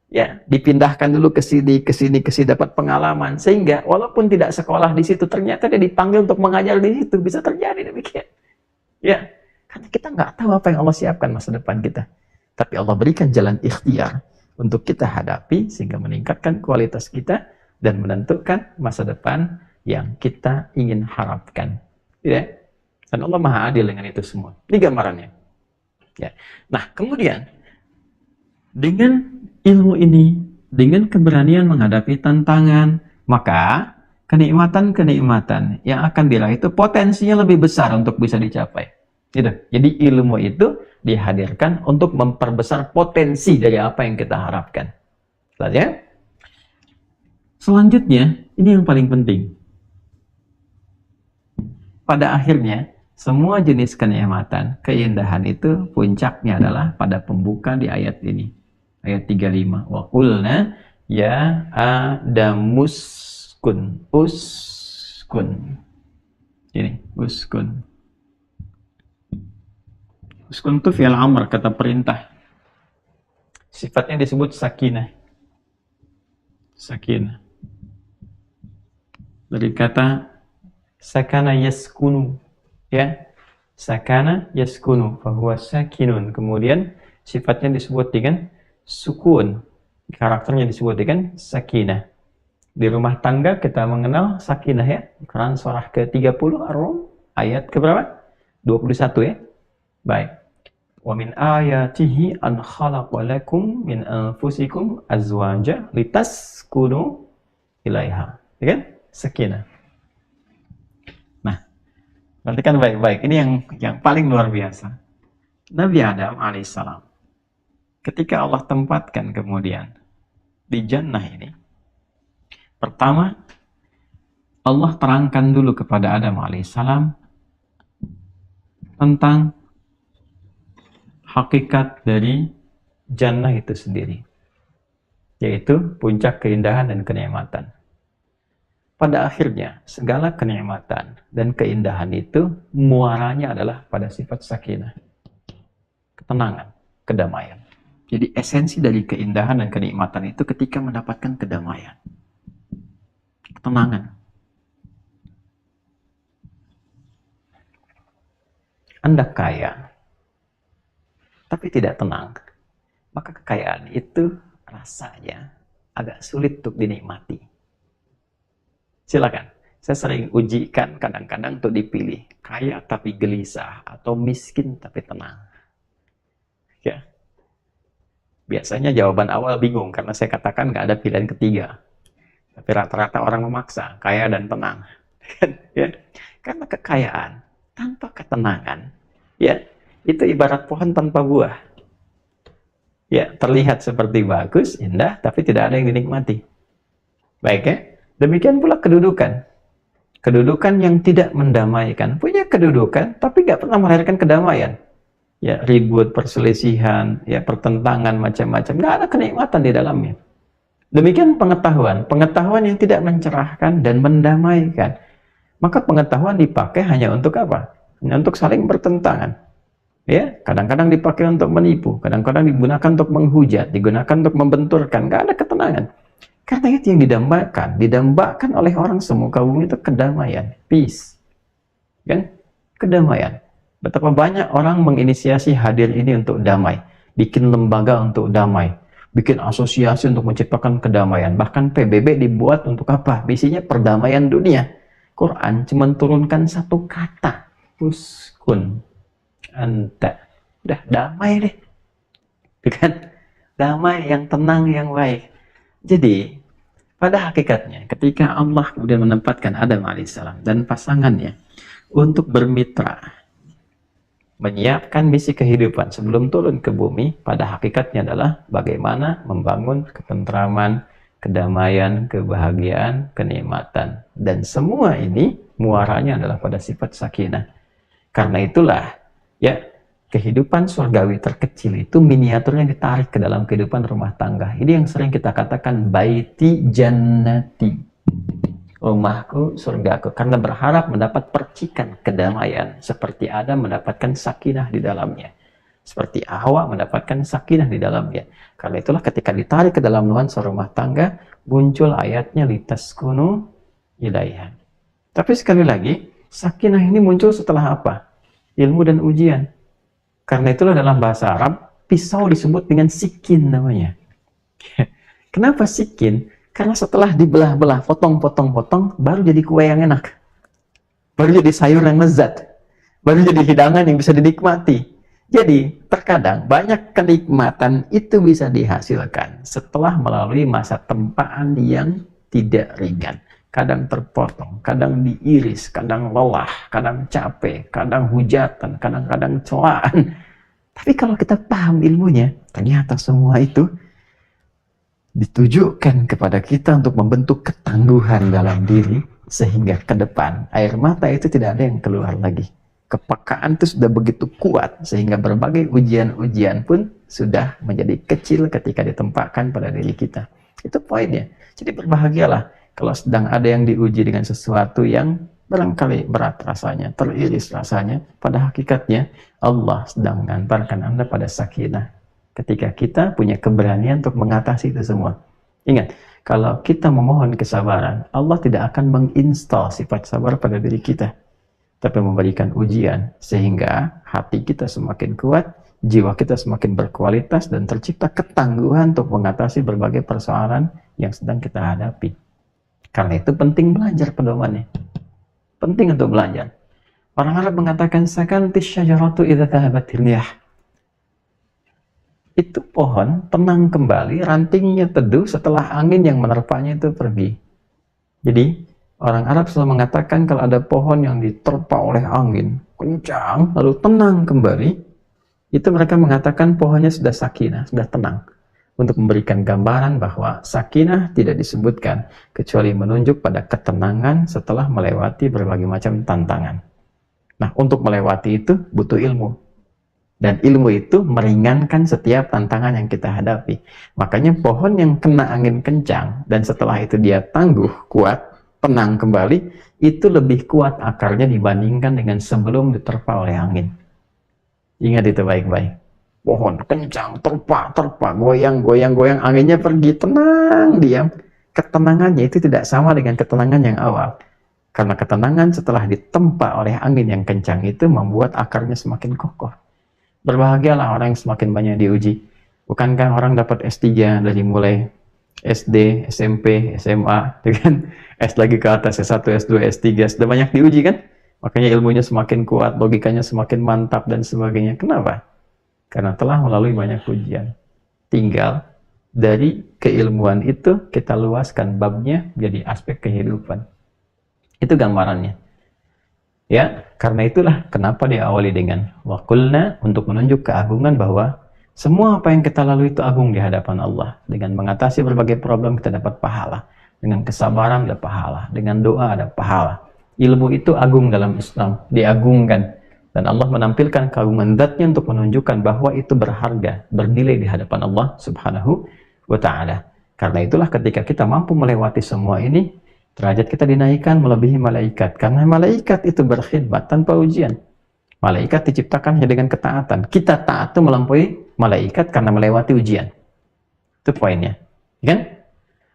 Ya, dipindahkan dulu ke sini dapat pengalaman sehingga walaupun tidak sekolah di situ ternyata dia dipanggil untuk mengajar di situ, bisa terjadi demikian. Ya, karena kita nggak tahu apa yang Allah siapkan masa depan kita. Tapi Allah berikan jalan ikhtiar untuk kita hadapi sehingga meningkatkan kualitas kita dan menentukan masa depan yang kita ingin harapkan. Ya. Dan Allah Maha Adil dengan itu semua. Ini gambarannya. Ya. Nah, kemudian dengan ilmu ini, dengan keberanian menghadapi tantangan, maka kenikmatan-kenikmatan yang akan diraih itu potensinya lebih besar untuk bisa dicapai. Gitu. Jadi ilmu itu dihadirkan untuk memperbesar potensi dari apa yang kita harapkan. Jelas ya? Selanjutnya, ini yang paling penting. Pada akhirnya, semua jenis kenikmatan, keindahan itu puncaknya adalah pada pembuka di ayat ini. Ayat 35. Wa qulna ya adamuskun. Uskun. Ini, uskun. Uskun itu fi'il amr, kata perintah. Sifatnya disebut sakinah. Sakinah. Dari kata sakana yaskunu. Ya. Sakana yaskunu. Fahuwa sakinun. Kemudian sifatnya disebut dengan sukun, karakternya disebut dengan sakinah. Di rumah tangga kita mengenal sakinah ya. Quran surah ke-30 Ar-Rum ayat ke berapa? 21 ya. Baik. Wa min ayatihi an khalaqa lakum min anfusikum azwaja litaskunu ilaiha. Ya kan? Sakinah. Nah, perhatikan baik-baik. Ini yang paling luar biasa. Nabi Adam alaihissalam ketika Allah tempatkan kemudian di jannah ini, pertama Allah terangkan dulu kepada Adam alaihissalam tentang hakikat dari jannah itu sendiri, yaitu puncak keindahan dan kenikmatan. Pada akhirnya segala kenikmatan dan keindahan itu muaranya adalah pada sifat sakinah, ketenangan, kedamaian. Jadi esensi dari keindahan dan kenikmatan itu ketika mendapatkan kedamaian, ketenangan. Anda kaya, tapi tidak tenang, maka kekayaan itu rasanya agak sulit untuk dinikmati. Silakan, saya sering ujikan kadang-kadang untuk dipilih, kaya tapi gelisah, atau miskin tapi tenang. Ya. Biasanya jawaban awal bingung karena saya katakan nggak ada pilihan ketiga. Tapi rata-rata orang memaksa kaya dan tenang. Ya. Karena kekayaan tanpa ketenangan, ya itu ibarat pohon tanpa buah. Ya, terlihat seperti bagus, indah, tapi tidak ada yang dinikmati. Baik ya? Demikian pula kedudukan. Kedudukan yang tidak mendamaikan. Punya kedudukan, tapi nggak pernah melahirkan kedamaian. Ya, ribut, perselisihan, ya, pertentangan, macam-macam. Nggak ada kenikmatan di dalamnya. Demikian pengetahuan. Pengetahuan yang tidak mencerahkan dan mendamaikan. Maka pengetahuan dipakai hanya untuk apa? Hanya untuk saling bertentangan. Ya, kadang-kadang dipakai untuk menipu, kadang-kadang digunakan untuk menghujat, digunakan untuk membenturkan. Nggak ada ketenangan. Karena itu yang didambakan oleh orang semuka bumi itu kedamaian, peace, kan? Kedamaian. Betapa banyak orang menginisiasi hadir ini untuk damai, bikin lembaga untuk damai, bikin asosiasi untuk menciptakan kedamaian. Bahkan PBB dibuat untuk apa? Visinya perdamaian dunia. Quran cuma turunkan satu kata, uskun anta. Udah damai deh, kan? Damai, yang tenang, yang baik. Jadi pada hakikatnya, ketika Allah kemudian menempatkan Adam alaihissalam dan pasangannya untuk bermitra, menyiapkan misi kehidupan sebelum turun ke bumi, pada hakikatnya adalah bagaimana membangun ketentraman, kedamaian, kebahagiaan, kenikmatan. Dan semua ini muaranya adalah pada sifat sakinah. Karena itulah, ya, kehidupan surgawi terkecil itu miniaturnya ditarik ke dalam kehidupan rumah tangga. Ini yang sering kita katakan baiti jannati, rumahku, surgaku, karena berharap mendapat percikan kedamaian seperti Adam mendapatkan sakinah di dalamnya, seperti Hawa mendapatkan sakinah di dalamnya. Karena itulah ketika ditarik ke dalam nuansa rumah tangga, muncul ayatnya litaskunu ilaiha. Tapi sekali lagi, sakinah ini muncul setelah apa? Ilmu dan ujian. Karena itulah dalam bahasa Arab, pisau disebut dengan sikin namanya. Kenapa sikin? Karena setelah dibelah-belah, potong-potong-potong, baru jadi kue yang enak. Baru jadi sayur yang lezat. Baru jadi hidangan yang bisa dinikmati. Jadi, terkadang banyak kenikmatan itu bisa dihasilkan setelah melalui masa tempaan yang tidak ringan. Kadang terpotong, kadang diiris, kadang lelah, kadang capek, kadang hujatan, kadang-kadang celaan. Tapi kalau kita paham ilmunya, ternyata semua itu ditujukan kepada kita untuk membentuk ketangguhan dalam diri, sehingga ke depan air mata itu tidak ada yang keluar lagi. Kepekaan itu sudah begitu kuat, sehingga berbagai ujian-ujian pun sudah menjadi kecil ketika ditempatkan pada diri kita. Itu poinnya. Jadi berbahagialah kalau sedang ada yang diuji dengan sesuatu yang barangkali berat rasanya, teriris rasanya. Pada hakikatnya Allah sedang mengantarkan Anda pada sakinah. Ketika kita punya keberanian untuk mengatasi itu semua. Ingat, kalau kita memohon kesabaran, Allah tidak akan menginstal sifat sabar pada diri kita, tapi memberikan ujian sehingga hati kita semakin kuat, jiwa kita semakin berkualitas, dan tercipta ketangguhan untuk mengatasi berbagai persoalan yang sedang kita hadapi. Karena itu penting belajar pedomannya. Penting untuk belajar. Orang Arab mengatakan sakantis syajaratu idza dhahabat riyah. Itu pohon tenang kembali, rantingnya teduh setelah angin yang menerpanya itu pergi. Jadi orang Arab selalu mengatakan kalau ada pohon yang diterpa oleh angin kencang lalu tenang kembali, itu mereka mengatakan pohonnya sudah sakinah, sudah tenang. Untuk memberikan gambaran bahwa sakinah tidak disebutkan kecuali menunjuk pada ketenangan setelah melewati berbagai macam tantangan. Nah, untuk melewati itu butuh ilmu. Dan ilmu itu meringankan setiap tantangan yang kita hadapi. Makanya pohon yang kena angin kencang dan setelah itu dia tangguh, kuat, tenang kembali, itu lebih kuat akarnya dibandingkan dengan sebelum diterpa oleh angin. Ingat itu baik-baik. Pohon kencang, terpa, goyang, anginnya pergi, tenang, diam. Ketenangannya itu tidak sama dengan ketenangan yang awal. Karena ketenangan setelah ditempa oleh angin yang kencang itu membuat akarnya semakin kokoh. Berbahagialah orang yang semakin banyak diuji. Bukankah orang dapat S3 dari mulai SD, SMP, SMA, dengan S lagi ke atas, S1, S2, S3, sudah banyak diuji kan? Makanya ilmunya semakin kuat, logikanya semakin mantap, dan sebagainya. Kenapa? Karena telah melalui banyak ujian. Tinggal dari keilmuan itu kita luaskan babnya jadi aspek kehidupan. Itu gambarannya. Ya, karena itulah kenapa diawali dengan waqulna, untuk menunjuk keagungan bahwa Semua apa yang kita lalui itu agung di hadapan Allah. Dengan mengatasi berbagai problem kita dapat pahala. Dengan kesabaran ada pahala. Dengan doa ada pahala. Ilmu itu agung dalam Islam, diagungkan. Dan Allah menampilkan keagungan zatnya untuk menunjukkan bahwa itu berharga, bernilai di hadapan Allah subhanahu wa ta'ala. Karena itulah ketika kita mampu melewati semua ini, derajat kita dinaikkan melebihi malaikat. Karena malaikat itu berkhidmat tanpa ujian. Malaikat diciptakan hanya dengan ketaatan. Kita taat itu melampaui malaikat karena melewati ujian. Itu poinnya. Kan?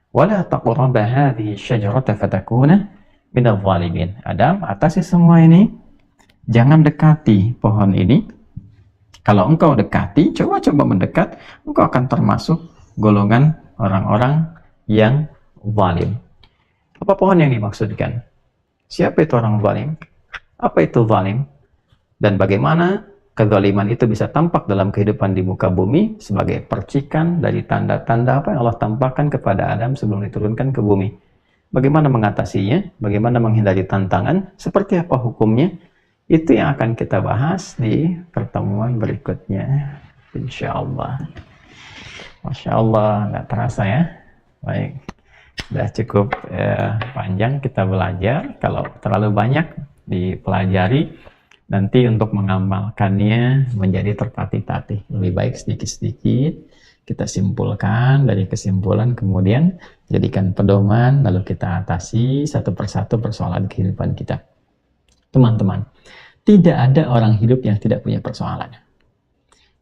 Wala taqraba hadhihi syajarata fatakuna minadh dhalimin. Adam, atasi semua ini. Jangan dekati pohon ini. Kalau engkau dekati, coba-coba mendekat, engkau akan termasuk golongan orang-orang yang zalim. Apa pohon yang dimaksudkan? Siapa itu orang zalim? Apa itu zalim? Dan bagaimana kezaliman itu bisa tampak dalam kehidupan di muka bumi sebagai percikan dari tanda-tanda apa yang Allah tampakkan kepada Adam sebelum diturunkan ke bumi. Bagaimana mengatasinya? Bagaimana menghindari tantangan? Seperti apa hukumnya? Itu yang akan kita bahas di pertemuan berikutnya. Insya Allah. Masya Allah, nggak terasa ya. Baik, sudah cukup panjang kita belajar. Kalau terlalu banyak dipelajari, nanti untuk mengamalkannya menjadi tertatih-tatih. Lebih baik sedikit-sedikit kita simpulkan, dari kesimpulan kemudian jadikan pedoman, lalu kita atasi satu persatu persoalan kehidupan kita. Teman-teman, tidak ada orang hidup yang tidak punya persoalan.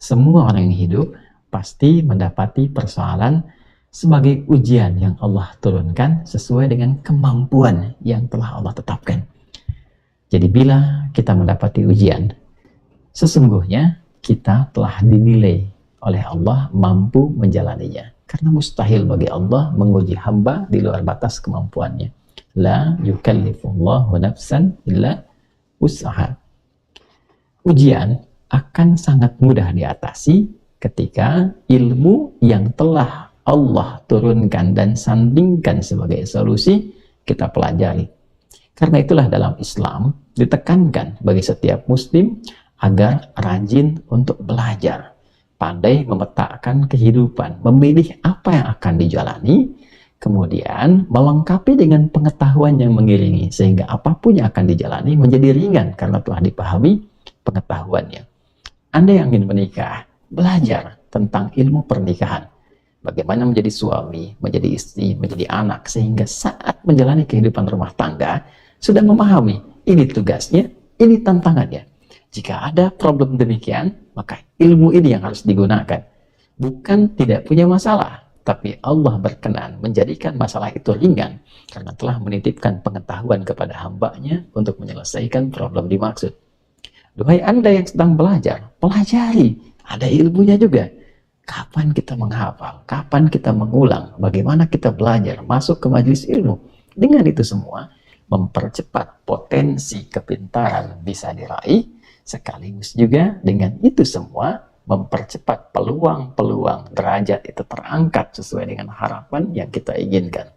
Semua orang yang hidup pasti mendapati persoalan sebagai ujian yang Allah turunkan sesuai dengan kemampuan yang telah Allah tetapkan. Jadi bila kita mendapati ujian, sesungguhnya kita telah dinilai oleh Allah mampu menjalaninya. Karena mustahil bagi Allah menguji hamba di luar batas kemampuannya. La yukallifullahu nafsan illa usaha. Ujian akan sangat mudah diatasi ketika ilmu yang telah Allah turunkan dan sandingkan sebagai solusi kita pelajari. Karena itulah dalam Islam ditekankan bagi setiap muslim agar rajin untuk belajar, pandai memetakan kehidupan, memilih apa yang akan dijalani, kemudian melengkapi dengan pengetahuan yang mengiringi, sehingga apapun yang akan dijalani menjadi ringan karena telah dipahami pengetahuannya. Anda yang ingin menikah, belajar tentang ilmu pernikahan, bagaimana menjadi suami, menjadi istri, menjadi anak, sehingga saat menjalani kehidupan rumah tangga sudah memahami ini tugasnya, ini tantangannya. Jika ada problem demikian, maka ilmu ini yang harus digunakan. Bukan tidak punya masalah, tapi Allah berkenan menjadikan masalah itu ringan karena telah menitipkan pengetahuan kepada hambanya untuk menyelesaikan problem dimaksud. Duhai Anda yang sedang belajar, pelajari, ada ilmunya juga. Kapan kita menghafal, kapan kita mengulang, bagaimana kita belajar, masuk ke majelis ilmu. Dengan itu semua, mempercepat potensi kepintaran bisa diraih, sekaligus juga dengan itu semua mempercepat peluang-peluang derajat itu terangkat sesuai dengan harapan yang kita inginkan.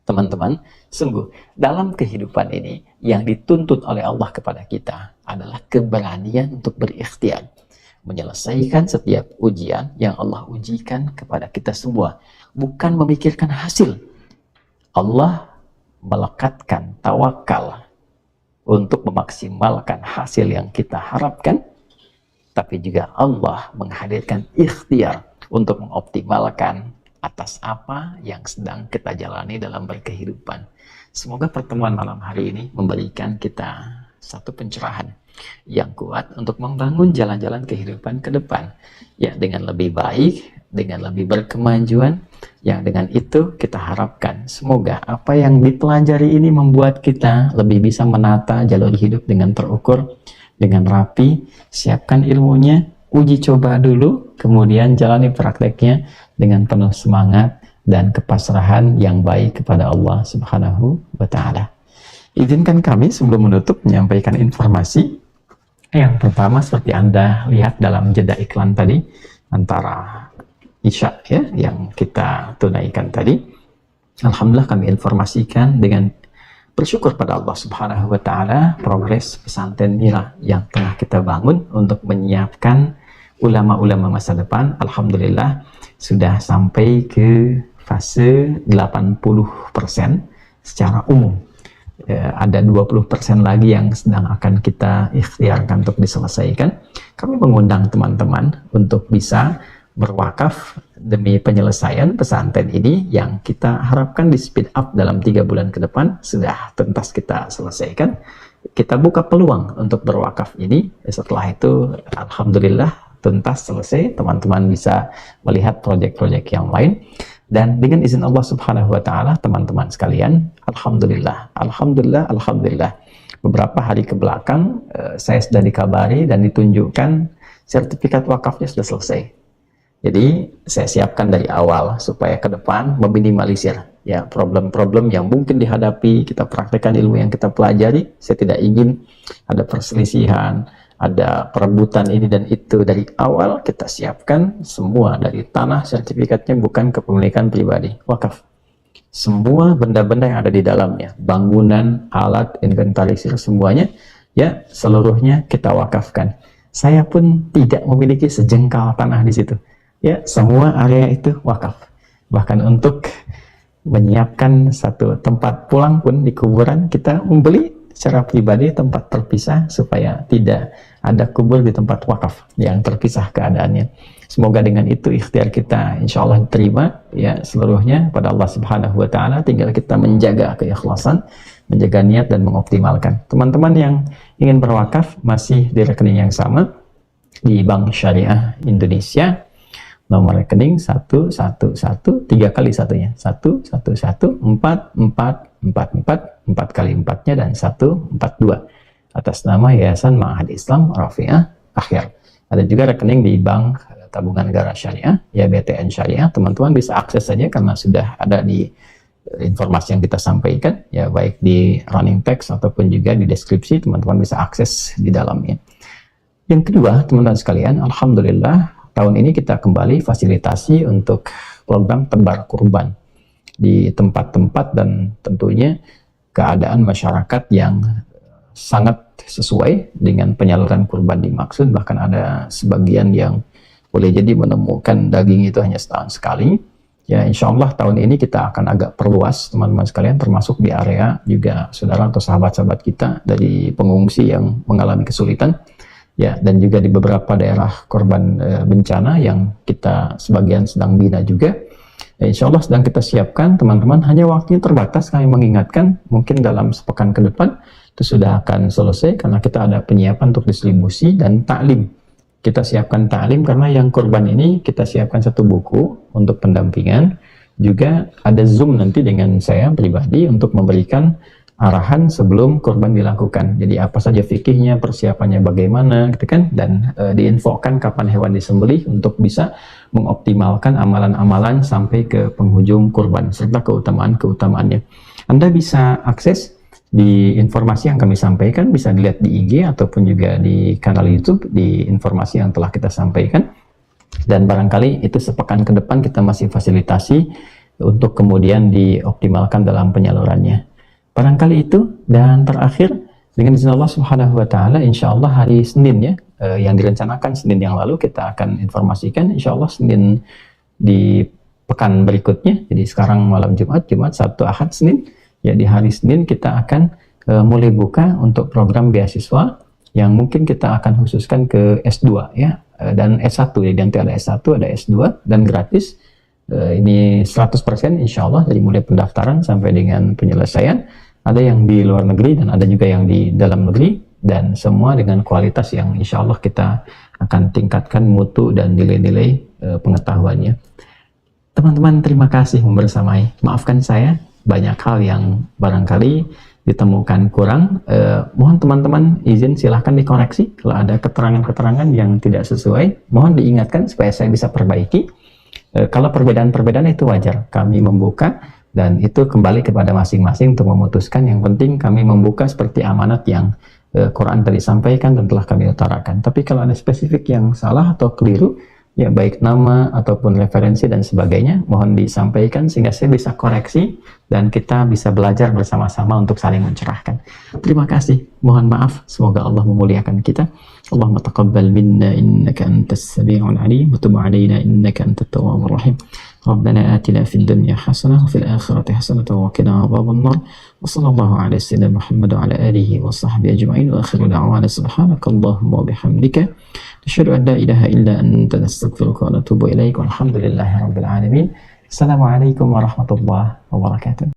Teman-teman, sungguh dalam kehidupan ini yang dituntut oleh Allah kepada kita adalah keberanian untuk berikhtiar, menyelesaikan setiap ujian yang Allah ujikan kepada kita semua, bukan memikirkan hasil. Allah melekatkan tawakal untuk memaksimalkan hasil yang kita harapkan, tapi juga Allah menghadirkan ikhtiar untuk mengoptimalkan atas apa yang sedang kita jalani dalam berkehidupan. Semoga pertemuan malam hari ini memberikan kita satu pencerahan yang kuat untuk membangun jalan-jalan kehidupan ke depan, ya, dengan lebih baik, dengan lebih berkemajuan, yang dengan itu kita harapkan semoga apa yang dipelajari ini membuat kita lebih bisa menata jalur hidup dengan terukur, dengan rapi. Siapkan ilmunya, uji coba dulu, kemudian jalani prakteknya dengan penuh semangat dan kepasrahan yang baik kepada Allah Subhanahu wa Ta'ala. Izinkan kami sebelum menutup menyampaikan informasi. Yang pertama, seperti Anda lihat dalam jeda iklan tadi, antara Isya ya yang kita tunaikan tadi, alhamdulillah kami informasikan dengan bersyukur pada Allah Subhanahu wa Ta'ala progres pesantren Mira yang tengah kita bangun untuk menyiapkan ulama-ulama masa depan, alhamdulillah sudah sampai ke fase 80% secara umum. Ada 20% lagi yang sedang akan kita ikhtiarkan untuk diselesaikan. Kami mengundang teman-teman untuk bisa berwakaf demi penyelesaian pesantren ini yang kita harapkan di speed up dalam 3 bulan ke depan sudah tuntas kita selesaikan. Kita buka peluang untuk berwakaf ini. Setelah itu alhamdulillah tuntas selesai, teman-teman bisa melihat proyek-proyek yang lain. Dan dengan izin Allah Subhanahu wa Ta'ala, teman-teman sekalian, alhamdulillah, beberapa hari ke belakang saya sudah dikabari dan ditunjukkan sertifikat wakafnya sudah selesai. Jadi saya siapkan dari awal supaya ke depan meminimalisir ya problem-problem yang mungkin dihadapi, kita praktekkan ilmu yang kita pelajari. Saya tidak ingin ada perselisihan, ada perebutan ini dan itu. Dari awal kita siapkan semua, dari tanah sertifikatnya bukan kepemilikan pribadi, wakaf. Semua benda-benda yang ada di dalamnya, bangunan, alat, inventarisir, semuanya ya seluruhnya kita wakafkan. Saya pun tidak memiliki sejengkal tanah di situ. Ya, semua area itu wakaf. Bahkan untuk menyiapkan satu tempat pulang pun di kuburan kita membeli secara pribadi tempat terpisah supaya tidak ada kubur di tempat wakaf yang terpisah keadaannya. Semoga dengan itu ikhtiar kita insya Allah diterima ya seluruhnya pada Allah Subhanahu wa Ta'ala. Tinggal kita menjaga keikhlasan, menjaga niat dan mengoptimalkan. Teman-teman yang ingin berwakaf masih di rekening yang sama di Bank Syariah Indonesia. Nomor rekening 111 3 kali satunya 111 4 4 4 4 4 kali 4-nya dan 142 atas nama Yayasan Ma'had Islam Rafi'ah Akhir. Ada juga rekening di Bank Tabungan Negara Syariah ya BTN Syariah. Teman-teman bisa akses saja karena sudah ada di informasi yang kita sampaikan ya, baik di running text ataupun juga di deskripsi. Teman-teman bisa akses di dalamnya. Yang kedua, teman-teman sekalian, alhamdulillah tahun ini kita kembali fasilitasi untuk program tebar kurban di tempat-tempat dan tentunya keadaan masyarakat yang sangat sesuai dengan penyaluran kurban dimaksud. Bahkan ada sebagian yang boleh jadi menemukan daging itu hanya setahun sekali. Ya, insya Allah tahun ini kita akan agak perluas teman-teman sekalian, termasuk di area juga saudara atau sahabat-sahabat kita dari pengungsi yang mengalami kesulitan. Ya, dan juga di beberapa daerah korban bencana yang kita sebagian sedang bina juga. Ya, insya Allah sedang kita siapkan teman-teman, hanya waktunya terbatas. Kami mengingatkan mungkin dalam sepekan ke depan itu sudah akan selesai karena kita ada penyiapan untuk distribusi dan taklim. Kita siapkan taklim karena yang korban ini kita siapkan satu buku untuk pendampingan. Juga ada Zoom nanti dengan saya pribadi untuk memberikan arahan sebelum kurban dilakukan. Jadi apa saja fikihnya, persiapannya bagaimana gitu kan, dan diinfokan kapan hewan disembelih untuk bisa mengoptimalkan amalan-amalan sampai ke penghujung kurban serta keutamaan-keutamaannya. Anda bisa akses di informasi yang kami sampaikan, bisa dilihat di IG ataupun juga di kanal YouTube di informasi yang telah kita sampaikan. Dan barangkali itu sepekan ke depan kita masih fasilitasi untuk kemudian dioptimalkan dalam penyalurannya. Barangkali itu. Dan terakhir, dengan izin Allah Subhanahu wa Ta'ala, insya Allah hari Senin ya, yang direncanakan Senin yang lalu kita akan informasikan, insya Allah Senin di pekan berikutnya. Jadi sekarang malam Jumat, Sabtu, Ahad, Senin ya, di hari Senin kita akan mulai buka untuk program beasiswa yang mungkin kita akan khususkan ke S2 ya, dan S1 ya, nanti ada S1, ada S2 dan gratis. Ini 100% insya Allah dari mulai pendaftaran sampai dengan penyelesaian. Ada yang di luar negeri dan ada juga yang di dalam negeri, dan semua dengan kualitas yang insya Allah kita akan tingkatkan mutu dan nilai-nilai pengetahuannya. Teman-teman, terima kasih membersamai. Maafkan saya banyak hal yang barangkali ditemukan kurang. Mohon teman-teman izin silahkan dikoreksi kalau ada keterangan-keterangan yang tidak sesuai. Mohon diingatkan supaya saya bisa perbaiki. Kalau perbedaan-perbedaan itu wajar, kami membuka dan itu kembali kepada masing-masing untuk memutuskan. Yang penting kami membuka seperti amanat yang Quran tadi sampaikan dan telah kami utarakan. Tapi kalau ada spesifik yang salah atau keliru, ya baik nama ataupun referensi dan sebagainya, mohon disampaikan sehingga saya bisa koreksi dan kita bisa belajar bersama-sama untuk saling mencerahkan. Terima kasih, mohon maaf, semoga Allah memuliakan kita. Allahumma taqabbal minna innaka antas sami'ul alim wa tub 'alaina innaka antat tawwabur rahim. ربنا آتنا في الدنيا حسنة وفي الآخرة حسنة وقنا عذاب النار وصلى الله على سيدنا محمد وعلى آله وصحبه أجمعين وآخر دعوانا سبحانك اللهم وبحمدك نشهد أن لا إله إلا أنت نستغفرك ونتوب إليك والحمد لله رب العالمين. السلام عليكم ورحمة الله وبركاته.